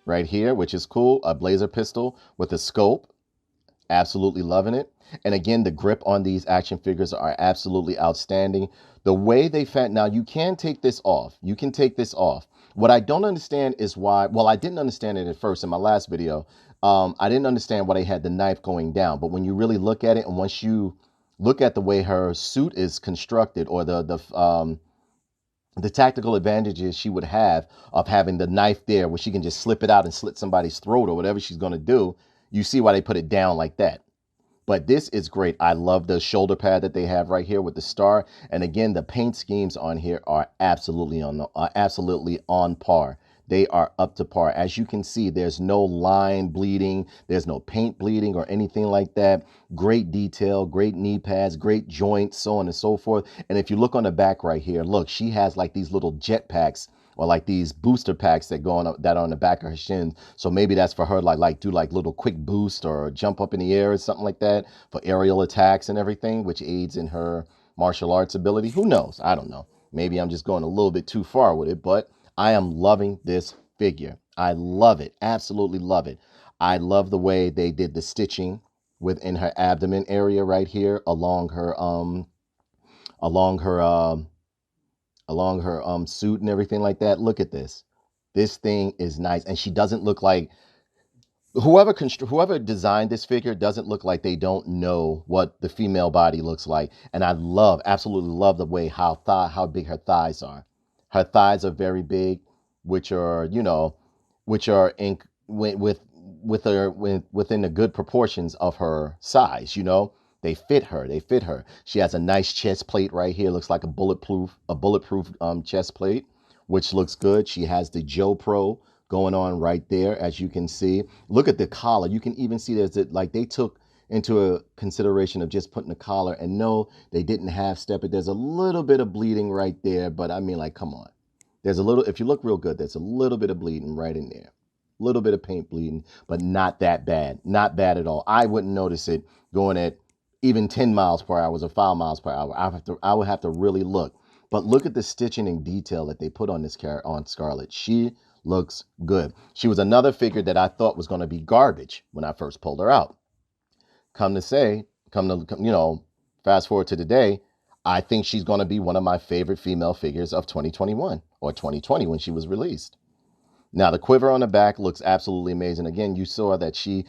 right here, which is cool. A laser pistol with a scope. Absolutely loving it. And again, the grip on these action figures are absolutely outstanding. The way they now you can take this off. You can take this off. What I don't understand is why, well, I didn't understand it at first in my last video. I didn't understand why they had the knife going down. But when you really look at it, and once you look at the way her suit is constructed, or the tactical advantages she would have of having the knife there where she can just slip it out and slit somebody's throat or whatever she's going to do, you see why they put it down like that. But this is great. I love the shoulder pad that they have right here with the star. And again, the paint schemes on here are absolutely on par. They are up to par. As you can see, there's no line bleeding. There's no paint bleeding or anything like that. Great detail, great knee pads, great joints, so on and so forth. And if you look on the back right here, look, she has like these little jet packs, or like these booster packs that go on that are on the back of her shins. So maybe that's for her, like do like little quick boost or jump up in the air or something like that for aerial attacks and everything, which aids in her martial arts ability. Who knows? I don't know. Maybe I'm just going a little bit too far with it, but I am loving this figure. I love it. Absolutely love it. I love the way they did the stitching within her abdomen area right here along her suit and everything like that. Look at this. This thing is nice, and she doesn't look like whoever designed this figure doesn't look like they don't know what the female body looks like. And I absolutely love the way how big her thighs are. Her thighs are very big, which are in within the good proportions of her size. They fit her. She has a nice chest plate right here. Looks like a bulletproof chest plate, which looks good. She has the Joe Pro going on right there, as you can see. Look at the collar. You can even see they took into a consideration of just putting the collar, and no, they didn't half step it. There's a little bit of bleeding right there, but I mean, like, come on. There's a little, if you look real good, there's a little bit of bleeding right in there. A little bit of paint bleeding, but not that bad. Not bad at all. I wouldn't notice it going at even 10 miles per hour or 5 miles per hour. I would have to really look. But look at the stitching and detail that they put on this character, on Scarlett. She looks good. She was another figure that I thought was going to be garbage when I first pulled her out. Fast forward to today, I think she's going to be one of my favorite female figures of 2021 or 2020 when she was released. Now, the quiver on the back looks absolutely amazing. Again, you saw that she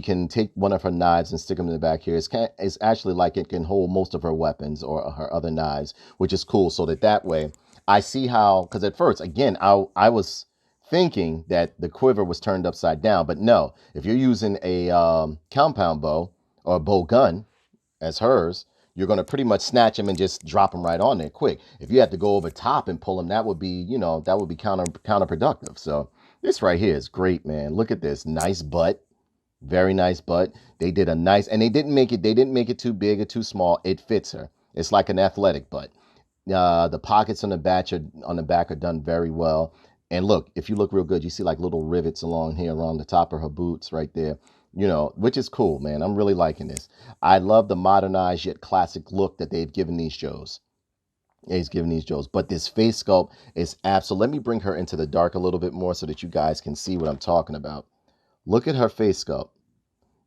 can take one of her knives and stick them in the back here. It's actually like it can hold most of her weapons or her other knives, which is cool. So that way, I see how, because at first, again, I was thinking that the quiver was turned upside down. But no, if you're using a compound bow or a bow gun as hers, you're going to pretty much snatch them and just drop them right on there quick. If you had to go over top and pull them, that would be counterproductive. So this right here is great, man. Look at this. Nice butt. Very nice butt. They did a nice, and they didn't make it too big or too small. It fits her. It's like an athletic butt. The pockets on the back are done very well. And look, if you look real good, you see like little rivets along here around the top of her boots right there. Which is cool, man. I'm really liking this. I love the modernized yet classic look that they've given these Joes. But this face sculpt is absolute. Let me bring her into the dark a little bit more so that you guys can see what I'm talking about. Look at her face sculpt.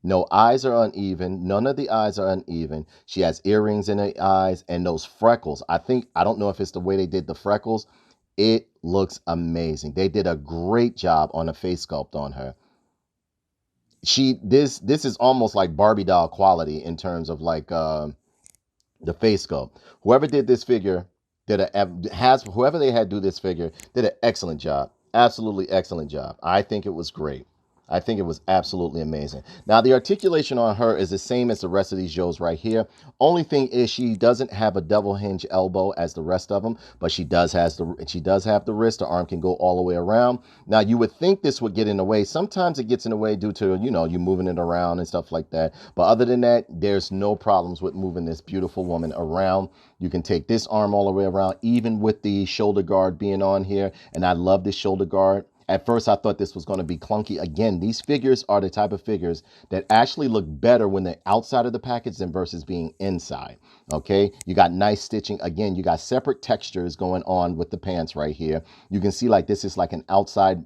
No eyes are uneven. None of the eyes are uneven. She has earrings in her eyes and those freckles. I don't know if it's the way they did the freckles. It looks amazing. They did a great job on the face sculpt on her. This is almost like Barbie doll quality in terms of like the face sculpt. Whoever did this figure whoever they had do this figure did an excellent job. Absolutely excellent job. I think it was great. I think it was absolutely amazing. Now, the articulation on her is the same as the rest of these Joes right here. Only thing is she doesn't have a double hinge elbow as the rest of them, but she does have the wrist. The arm can go all the way around. Now, you would think this would get in the way. Sometimes it gets in the way due to, you moving it around and stuff like that. But other than that, there's no problems with moving this beautiful woman around. You can take this arm all the way around, even with the shoulder guard being on here. And I love this shoulder guard. At first, I thought this was going to be clunky. Again, these figures are the type of figures that actually look better when they're outside of the package than versus being inside. Okay, you got nice stitching. Again, you got separate textures going on with the pants right here. You can see like this is like an outside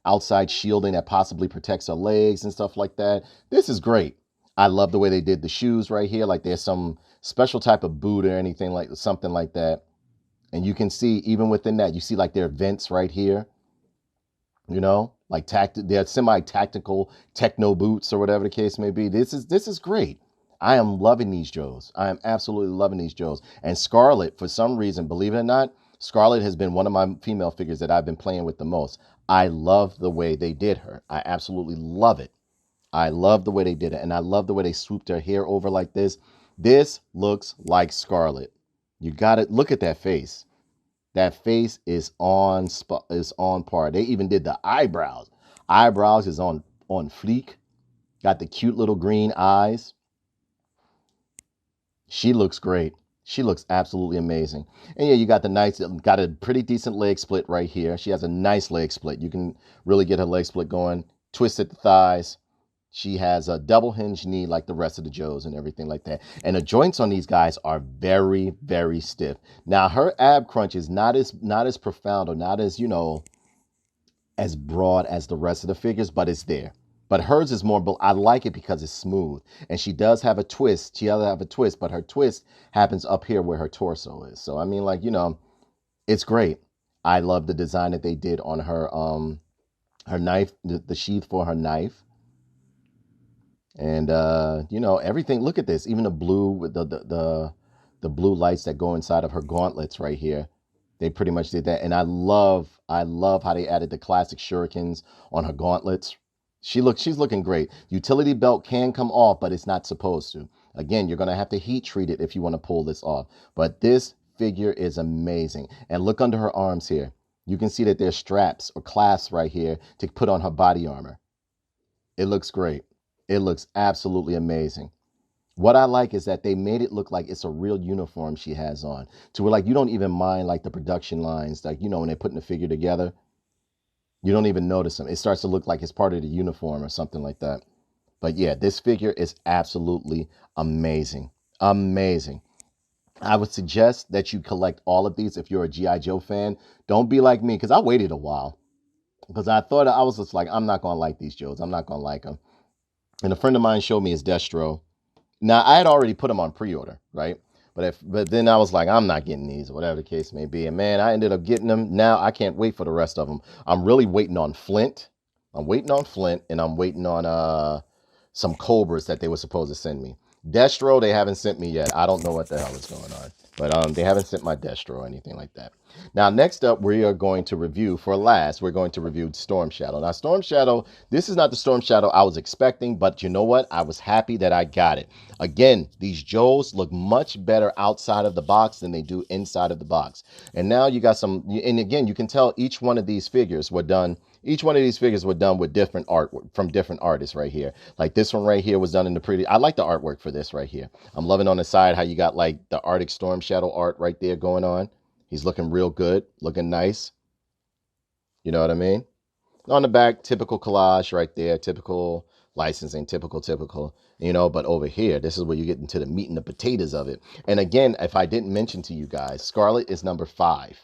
outside shielding that possibly protects her legs and stuff like that. This is great. I love the way they did the shoes right here. Like there's some special type of boot or anything like something like that. And you can see even within that, you see like their vents right here, you know, like they're semi-tactical techno boots or whatever the case may be. This is great. I am loving these Joes. I am absolutely loving these Joes. And Scarlett, for some reason, believe it or not, Scarlett has been one of my female figures that I've been playing with the most. I love the way they did her. I absolutely love it. I love the way they did it. And I love the way they swooped her hair over like this. This looks like Scarlett. You got to look at that face. That face is on par. They even did the eyebrows. Eyebrows is on fleek. Got the cute little green eyes. She looks great. She looks absolutely amazing. And yeah, you got got a pretty decent leg split right here. She has a nice leg split. You can really get her leg split going. Twisted the thighs. She has a double hinge knee like the rest of the Joes and everything like that. And the joints on these guys are very, very stiff. Now, her ab crunch is not as profound or not as, you know, as broad as the rest of the figures, but it's there. But hers is more, I like it because it's smooth. And she does have a twist. She does have a twist, but her twist happens up here where her torso is. So, I mean, like, you know, it's great. I love the design that they did on her knife, the sheath for her knife. And you know, everything, look at this, even the blue with the blue lights that go inside of her gauntlets right here. They pretty much did that. And I love how they added the classic shurikens on her gauntlets. She's looking great. Utility belt can come off, but it's not supposed to. Again, you're gonna have to heat treat it if you want to pull this off. But this figure is amazing. And look under her arms here. You can see that there's straps or clasps right here to put on her body armor. It looks great. It looks absolutely amazing. What I like is that they made it look like it's a real uniform she has on, to where like you don't even mind like the production lines, like, you know, when they're putting the figure together, you don't even notice them. It starts to look like it's part of the uniform or something like that. But yeah, this figure is absolutely amazing. Amazing. I would suggest that you collect all of these if you're a G.I. Joe fan. Don't be like me, because I waited a while. Because I was just like, I'm not going to like these Joes. I'm not going to like them. And a friend of mine showed me his Destro. Now, I had already put them on pre-order, right? But then I was like, I'm not getting these, whatever the case may be. And man, I ended up getting them. Now I can't wait for the rest of them. I'm really waiting on Flint. I'm waiting on Flint, and I'm waiting on some Cobras that they were supposed to send me. Destro, they haven't sent me yet. I don't know what the hell is going on. But they haven't sent my Destro or anything like that. Now, next up, we are going to review, we're going to review Stormshadow. Now, Stormshadow, this is not the Stormshadow I was expecting, but you know what? I was happy that I got it. Again, these Joes look much better outside of the box than they do inside of the box. And now you got some, and again, you can tell each one of these figures were done with different art from different artists right here. Like this one right here was done in the pretty, I like the artwork for this right here. I'm loving on the side how you got like the Arctic Stormshadow art right there going on. He's looking real good, looking nice. You know what I mean? On the back, typical collage right there, typical licensing, typical, you know, but over here, this is where you get into the meat and the potatoes of it. And again, if I didn't mention to you guys, Scarlett is number 5.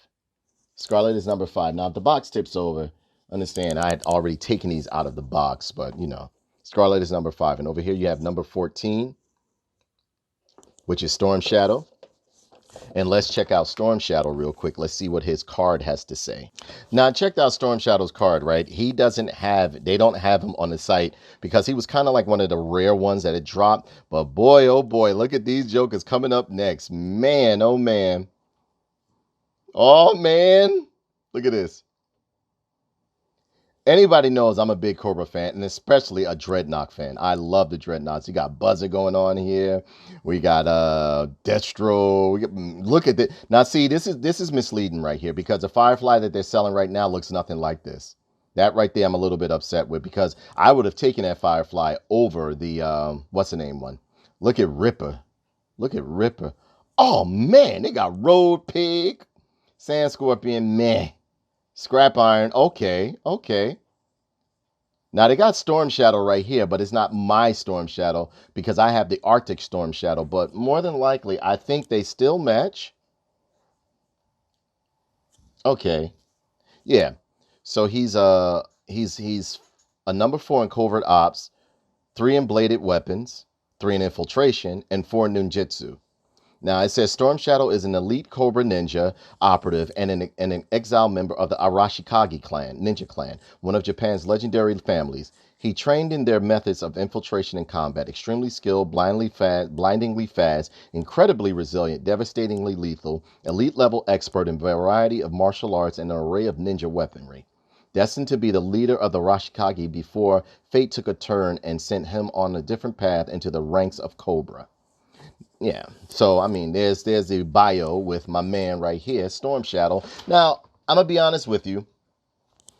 Scarlett is number 5. Now, if the box tips over, understand, I had already taken these out of the box, but, you know, Scarlett is number 5. And over here, you have number 14, which is Stormshadow. And let's check out Stormshadow real quick. Let's see what his card has to say. Now, I checked out Stormshadow's card, right? They don't have him on the site because he was kind of like one of the rare ones that had dropped. But boy, oh boy, look at these jokers coming up next. Man, oh man. Oh man. Look at this. Anybody knows I'm a big Cobra fan, and especially a Dreadnought fan. I love the Dreadnoughts. You got Buzzer going on here. We got Destro. Look at this. Now, see, this is misleading right here because the Firefly that they're selling right now looks nothing like this. That right there I'm a little bit upset with because I would have taken that Firefly over the, what's the name one? Look at Ripper. Look at Ripper. Oh, man, they got Road Pig, Sand Scorpion, meh. Scrap Iron, okay. Now, they got Stormshadow right here, but it's not my Stormshadow because I have the Arctic Stormshadow. But more than likely, I think they still match. Okay. Yeah. So he's he's a number 4 in covert ops, 3 in bladed weapons, 3 in infiltration, and 4 in ninjutsu. Now, it says Stormshadow is an elite Cobra ninja operative and an exiled member of the Arashikage clan, ninja clan, one of Japan's legendary families. He trained in their methods of infiltration and combat, extremely skilled, blindingly fast, incredibly resilient, devastatingly lethal, elite level expert in a variety of martial arts and an array of ninja weaponry. Destined to be the leader of the Arashikage before fate took a turn and sent him on a different path into the ranks of Cobra. Yeah, so I mean, there's the bio with my man right here, Stormshadow. Now, I'm gonna be honest with you.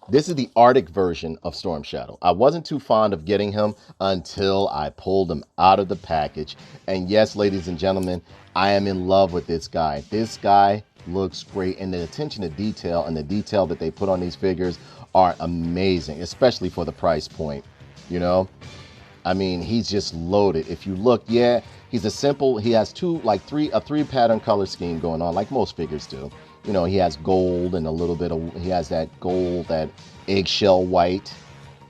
This is the Arctic version of Stormshadow. I wasn't too fond of getting him until I pulled him out of the package. And yes, ladies and gentlemen, I am in love with this guy. This guy looks great, and the attention to detail and the detail that they put on these figures are amazing, especially for the price point, you know? I mean, he's just loaded. If you look, yeah, he's he has a three pattern color scheme going on, like most figures do. You know, he has gold and a little bit of, he has that gold, that eggshell white,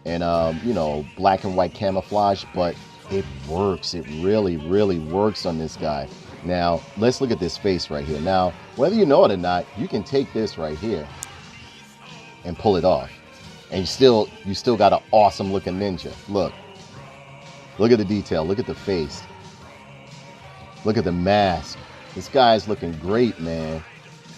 and, you know, black and white camouflage, but it works. It really, really works on this guy. Now, let's look at this face right here. Now, whether you know it or not, you can take this right here and pull it off. And you still got an awesome looking ninja. Look at the detail. Look at the face. Look at the mask. This guy's looking great, man.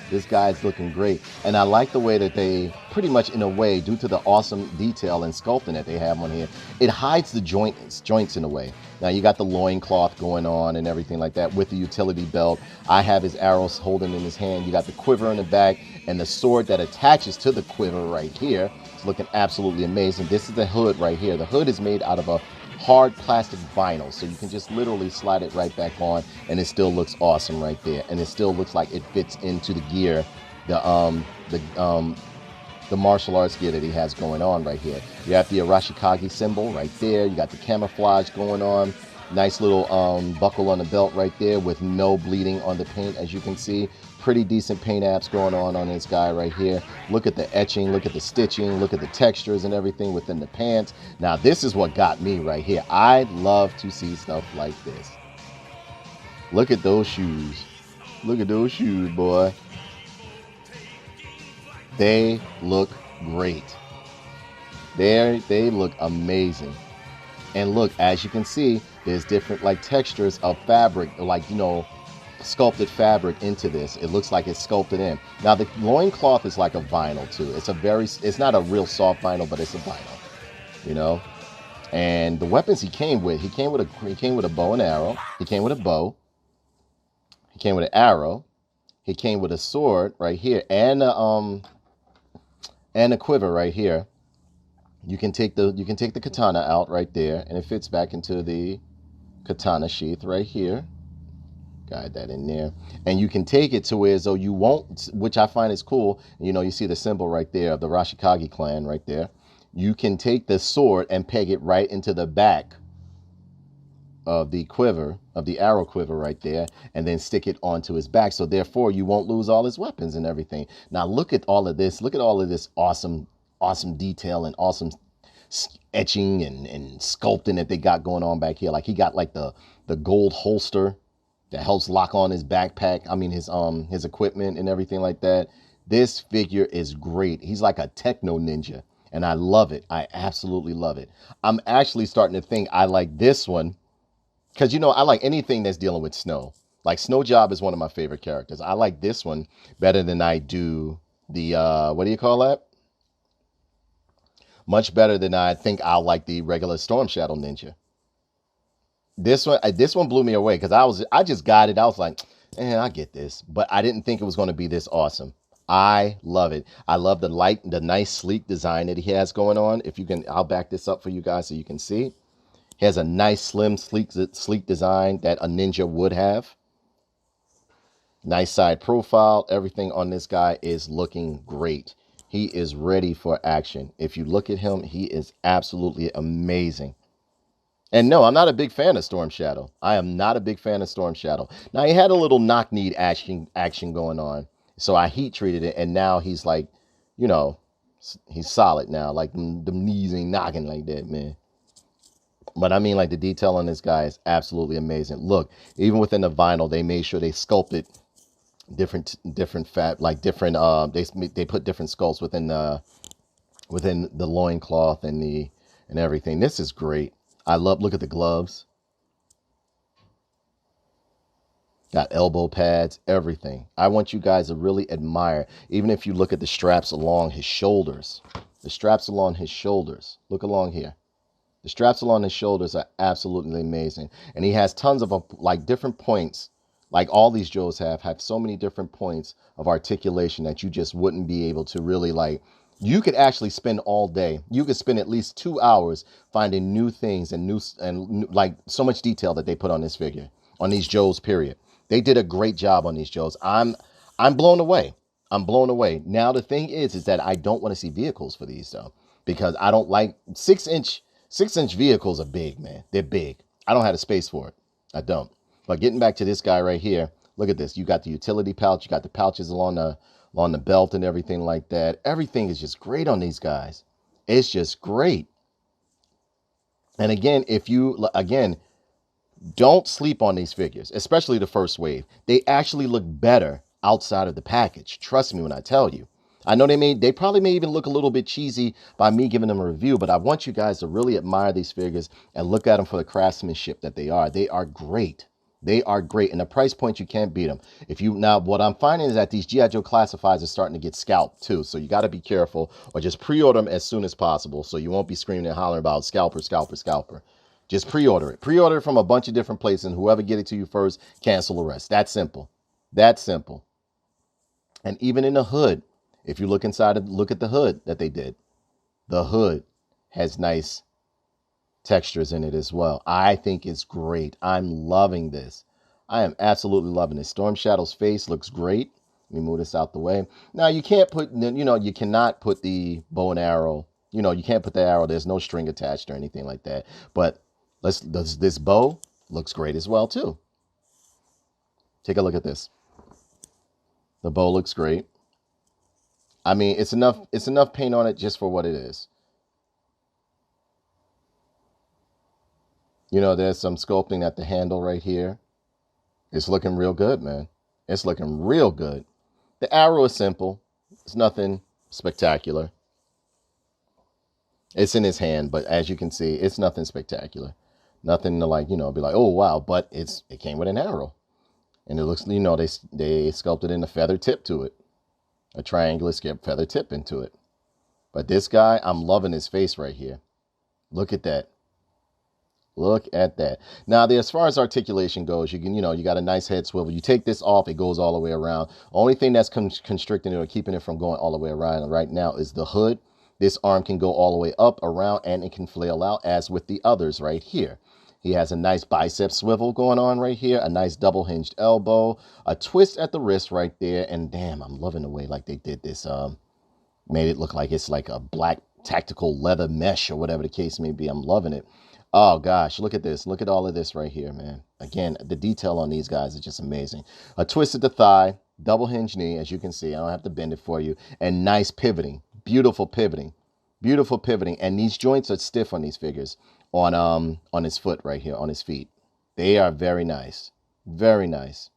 This guy's looking great. And I like the way that they, pretty much in a way, due to the awesome detail and sculpting that they have on here, it hides the joints in a way. Now, you got the loincloth going on and everything like that with the utility belt. I have his arrows holding in his hand. You got the quiver in the back and the sword that attaches to the quiver right here. It's looking absolutely amazing. This is the hood right here. The hood is made out of a hard plastic vinyl, so you can just literally slide it right back on, and it still looks awesome right there, and it still looks like it fits into the gear, the martial arts gear that he has going on right here. You have the Arashikage symbol right there. You got the camouflage going on. Nice little buckle on the belt right there with no bleeding on the paint, as you can see. Pretty decent paint apps going on this guy right here. Look at the etching, look at the stitching, look at the textures and everything within the pants. Now, this is what got me right here. I love to see stuff like this. Look at those shoes. Look at those shoes, boy. They look great. They look amazing. And look, as you can see, there's different like textures of fabric, like, you know, sculpted fabric into this. It looks like it's sculpted in. Now, the loincloth is like a vinyl too. It's not a real soft vinyl, but it's a vinyl, you know. And the weapons he came with a bow and arrow. He came with a bow. He came with an arrow. He came with a sword right here and a quiver right here. You can take the katana out right there, and it fits back into the katana sheath right here. Guide that in there, and you can take it to where as though you won't, which I find is cool. You know, you see the symbol right there of the Arashikage clan right there. You can take the sword and peg it right into the back of the quiver, of the arrow quiver right there, and then stick it onto his back. So therefore, you won't lose all his weapons and everything. Now look at all of this. Look at all of this awesome detail and awesome etching and sculpting that they got going on back here. Like he got like the gold holster that helps lock on his backpack. I mean, his equipment and everything like that. This figure is great. He's like a techno ninja, and I love it. I absolutely love it. I'm actually starting to think I like this one because, you know, I like anything that's dealing with snow. Like Snow Job is one of my favorite characters. I like this one better than I do the, what do you call that? Much better than I think I'll like the regular Stormshadow Ninja. This one blew me away because I just got it. I was like, I get this, but I didn't think it was going to be this awesome. I love it. I love the nice sleek design that he has going on. If you can, I'll back this up for you guys so you can see. He has a nice slim sleek design that a ninja would have. Nice side profile. Everything on this guy is looking great. He is ready for action. If you look at him, he is absolutely amazing. And no, I'm not a big fan of Stormshadow. I am not a big fan of Stormshadow. Now, he had a little knock-kneed action going on. So I heat treated it, and now he's like, you know, He's solid now. Like them knees ain't knocking like that, man. But I mean, like, the detail on this guy is absolutely amazing. Look, even within the vinyl, they made sure they sculpted different fat, like different. They put different sculpts within the loincloth and everything. This is great. I love. Look at the gloves. Got elbow pads, everything. I want you guys to really admire. Even if you look at the straps along his shoulders, the straps along his shoulders. Look along here. The straps along his shoulders are absolutely amazing. And he has tons of like different points, like all these Joes have so many different points of articulation that you just wouldn't be able to really like. You could actually spend all day. You could spend at least 2 hours finding new things and like so much detail that they put on this figure, on these Joes, period. They did a great job on these Joes. I'm blown away. I'm blown away. Now the thing is that I don't want to see vehicles for these though, because I don't like 6-inch vehicles are big, man. They're big. I don't have the space for it. I don't. But getting back to this guy right here, look at this. You got the utility pouch. You got the pouches along the belt and everything like that. Everything is just great on these guys. It's just great. And again, don't sleep on these figures, especially the first wave. They actually look better outside of the package. Trust me when I tell you. I know they probably may even look a little bit cheesy by me giving them a review, but I want you guys to really admire these figures and look at them for the craftsmanship that they are. They are great. They are great. And the price point, you can't beat them. Now, what I'm finding is that these G.I. Joe Classifieds are starting to get scalped too. So you got to be careful, or just pre-order them as soon as possible so you won't be screaming and hollering about scalper, scalper, scalper. Just pre-order it. Pre-order it from a bunch of different places, and whoever get it to you first, cancel the rest. That's simple. That's simple. And even in the hood, if you look inside, look at the hood that they did. The hood has nice textures in it as well. I think it's great. I'm loving this. I am absolutely loving this. Stormshadow's face looks great. Let me move this out the way. Now, you can't put, you cannot put the bow and arrow. You can't put the arrow. There's no string attached or anything like that. But this bow looks great as well, too. Take a look at this. The bow looks great. I mean, it's enough paint on it just for what it is. There's some sculpting at the handle right here. It's looking real good, man. It's looking real good. The arrow is simple. It's nothing spectacular. It's in his hand, but as you can see, it's nothing spectacular. Nothing to like, be like, oh, wow. But it came with an arrow. And it looks, they sculpted in a feather tip to it. A triangular feather tip into it. But this guy, I'm loving his face right here. Look at that. Look at that. Now, as far as articulation goes, you got a nice head swivel. You take this off, it goes all the way around. Only thing that's constricting it or keeping it from going all the way around right now is the hood. This arm can go all the way up, around, and it can flail out as with the others right here. He has a nice bicep swivel going on right here, a nice double hinged elbow, a twist at the wrist right there. And damn, I'm loving the way like they did this. Made it look like it's like a black tactical leather mesh or whatever the case may be. I'm loving it. Oh gosh, look at this. Look at all of this right here, man. Again, the detail on these guys is just amazing. A twist at the thigh, double hinge knee, as you can see. I don't have to bend it for you. And nice pivoting. Beautiful pivoting. Beautiful pivoting. And these joints are stiff on these figures. On his foot right here, on his feet. They are very nice. Very nice.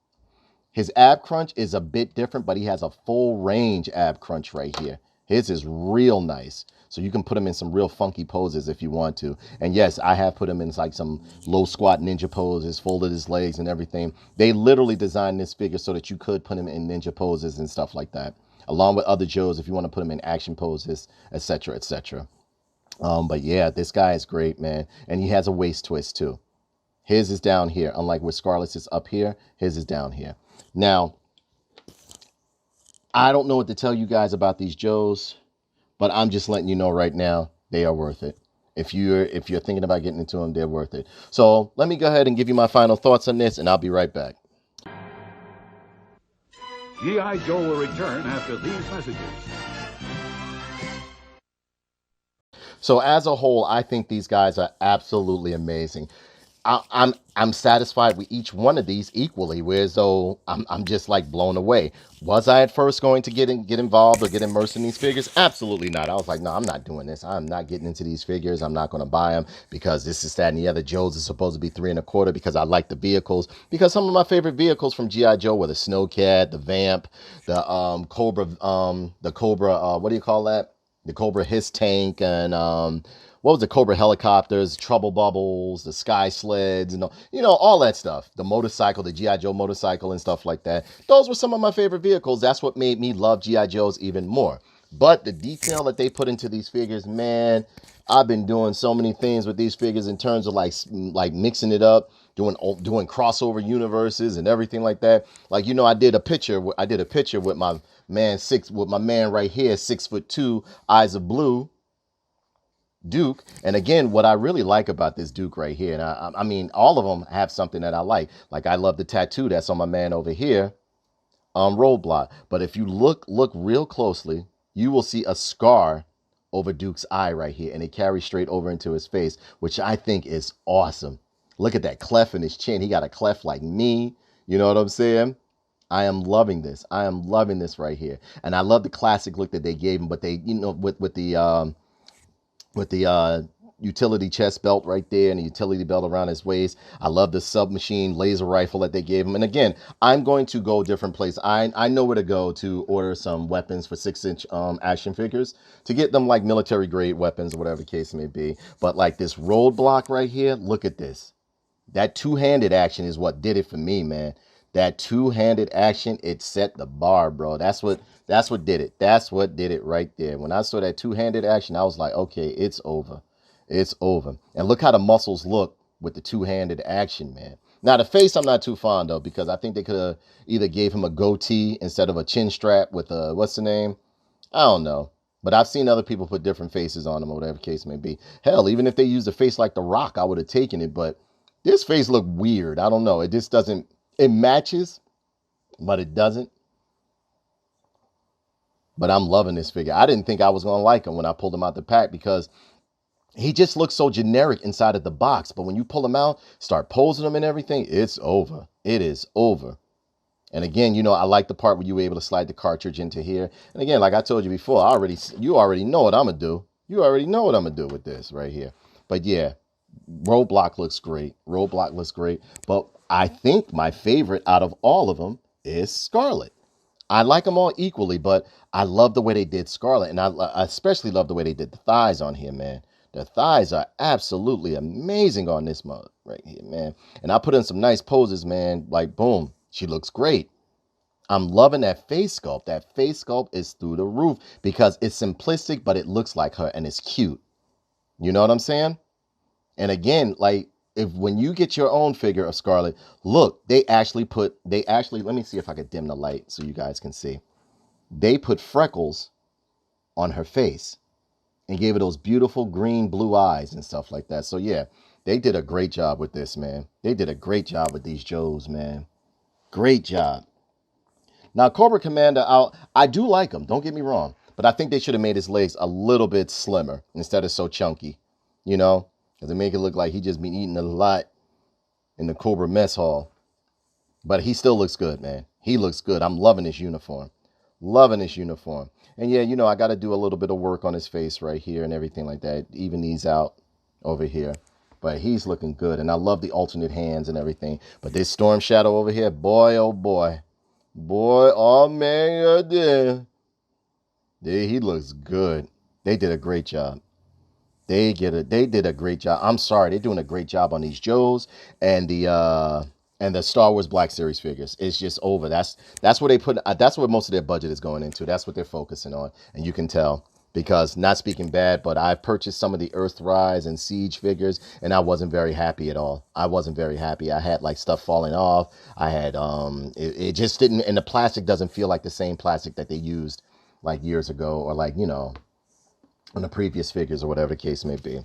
His ab crunch is a bit different, but he has a full range ab crunch right here. His is real nice. So you can put him in some real funky poses if you want to. And yes, I have put him in like some low squat ninja poses, folded his legs and everything. They literally designed this figure so that you could put him in ninja poses and stuff like that. Along with other Joes if you want to put him in action poses, etc., etc. But yeah, this guy is great, man. And he has a waist twist too. His is down here. Unlike where Scarlett's is up here, his is down here. Now, I don't know what to tell you guys about these Joes, but I'm just letting you know right now, they are worth it. If you're thinking about getting into them, they're worth it. So let me go ahead and give you my final thoughts on this, and I'll be right back. G.I. Joe will return after these messages. So as a whole, I think these guys are absolutely amazing. I'm satisfied with each one of these equally, whereas though I'm just like blown away. Was I at first going to get involved or get immersed in these figures? Absolutely not. I was like, no, I'm not doing this. I'm not getting into these figures. I'm not going to buy them because this is that and the other. Joe's is supposed to be 3.25 because I like the vehicles. Because some of my favorite vehicles from G.I. Joe were the Snowcat, the Vamp, the Cobra, what do you call that? The Cobra Hiss Tank, and what was the Cobra helicopters, Trouble Bubbles, the Sky Sleds, and all that stuff. The motorcycle, the G.I. Joe motorcycle and stuff like that. Those were some of my favorite vehicles. That's what made me love G.I. Joes even more. But the detail that they put into these figures, man, I've been doing so many things with these figures in terms of like mixing it up, doing crossover universes and everything like that. Like, I did a picture with my man right here, 6'2", eyes of blue, Duke. And again, what I really like about this Duke right here, and I mean, all of them have something that I like. Like, I love the tattoo that's on my man over here, Roadblock. But if you look real closely, you will see a scar over Duke's eye right here, and it carries straight over into his face, which I think is awesome. Look at that cleft in his chin. He got a cleft like me. You know what I'm saying? I am loving this. I am loving this right here. And I love the classic look that they gave him, but they, with the utility chest belt right there and the utility belt around his waist. I love the submachine laser rifle that they gave him. And again, I'm going to go different places. I know where to go to order some weapons for 6-inch action figures to get them like military grade weapons or whatever the case may be. But like this Roadblock right here, look at this. That two-handed action is what did it for me, man. That two-handed action, it set the bar, bro. That's what did it. That's what did it right there. When I saw that two-handed action, I was like, okay, it's over. It's over. And look how the muscles look with the two-handed action, man. Now, the face I'm not too fond of because I think they could have either gave him a goatee instead of a chin strap with a, what's the name? I don't know. But I've seen other people put different faces on them or whatever the case may be. Hell, even if they used a face like The Rock, I would have taken it. But this face looked weird. I don't know. It just doesn't. It matches, but it doesn't. But I'm loving this figure. I didn't think I was going to like him when I pulled him out the pack because he just looks so generic inside of the box. But when you pull him out, start posing him and everything, it's over. It is over. And again, I like the part where you were able to slide the cartridge into here. And again, like I told you before, you already know what I'm going to do. You already know what I'm going to do with this right here. But yeah, Roadblock looks great. Roadblock looks great. But I think my favorite out of all of them is Scarlett. I like them all equally, but I love the way they did Scarlett. And I especially love the way they did the thighs on here, man. The thighs are absolutely amazing on this mug right here, man. And I put in some nice poses, man. Like, boom, she looks great. I'm loving that face sculpt. That face sculpt is through the roof because it's simplistic, but it looks like her and it's cute. You know what I'm saying? And again, like, when you get your own figure of Scarlett, look, they actually, let me see if I could dim the light so you guys can see. They put freckles on her face and gave her those beautiful green, blue eyes and stuff like that. So yeah, they did a great job with this, man. They did a great job with these Joes, man. Great job. Now, Cobra Commander, I do like him, don't get me wrong, but I think they should have made his legs a little bit slimmer instead of so chunky, because it make it look like he just been eating a lot in the Cobra mess hall. But he still looks good, man. He looks good. I'm loving his uniform. Loving his uniform. And yeah, I got to do a little bit of work on his face right here and everything like that. Even these out over here. But he's looking good. And I love the alternate hands and everything. But this Stormshadow over here, boy, oh boy. Boy, oh man, he looks good. They did a great job. They did a great job. I'm sorry, they're doing a great job on these Joes and the Star Wars Black Series figures. It's just over. That's what they put. That's what most of their budget is going into. That's what they're focusing on, and you can tell because not speaking bad, but I purchased some of the Earthrise and Siege figures, and I wasn't very happy at all. I wasn't very happy. I had like stuff falling off. I had it just didn't, and the plastic doesn't feel like the same plastic that they used like years ago, or like on the previous figures or whatever the case may be.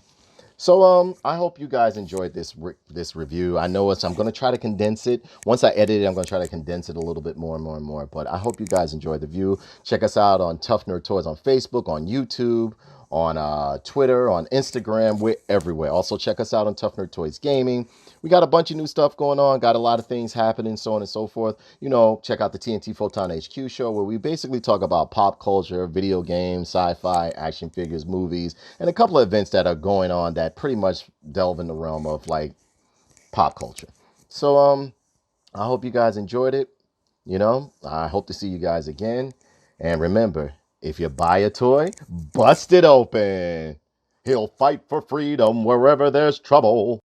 So I hope you guys enjoyed this review. I know I'm going to try to condense it. Once I edit it, I'm going to try to condense it a little bit more and more and more. But I hope you guys enjoyed the view. Check us out on Tough Nerd Toys on Facebook, on YouTube, on Twitter, on Instagram. We're everywhere. Also check us out on Tough Nerd Toys Gaming. we got a bunch of new stuff going on, got a lot of things happening, so on and so forth. You know, check out the TNT Photon HQ show, where we basically talk about pop culture, video games, sci-fi, action figures, movies, and a couple of events that are going on that pretty much delve in the realm of like pop culture. So I hope you guys enjoyed it. You know, I hope to see you guys again. And remember, if you buy a toy, bust it open. He'll fight for freedom wherever there's trouble.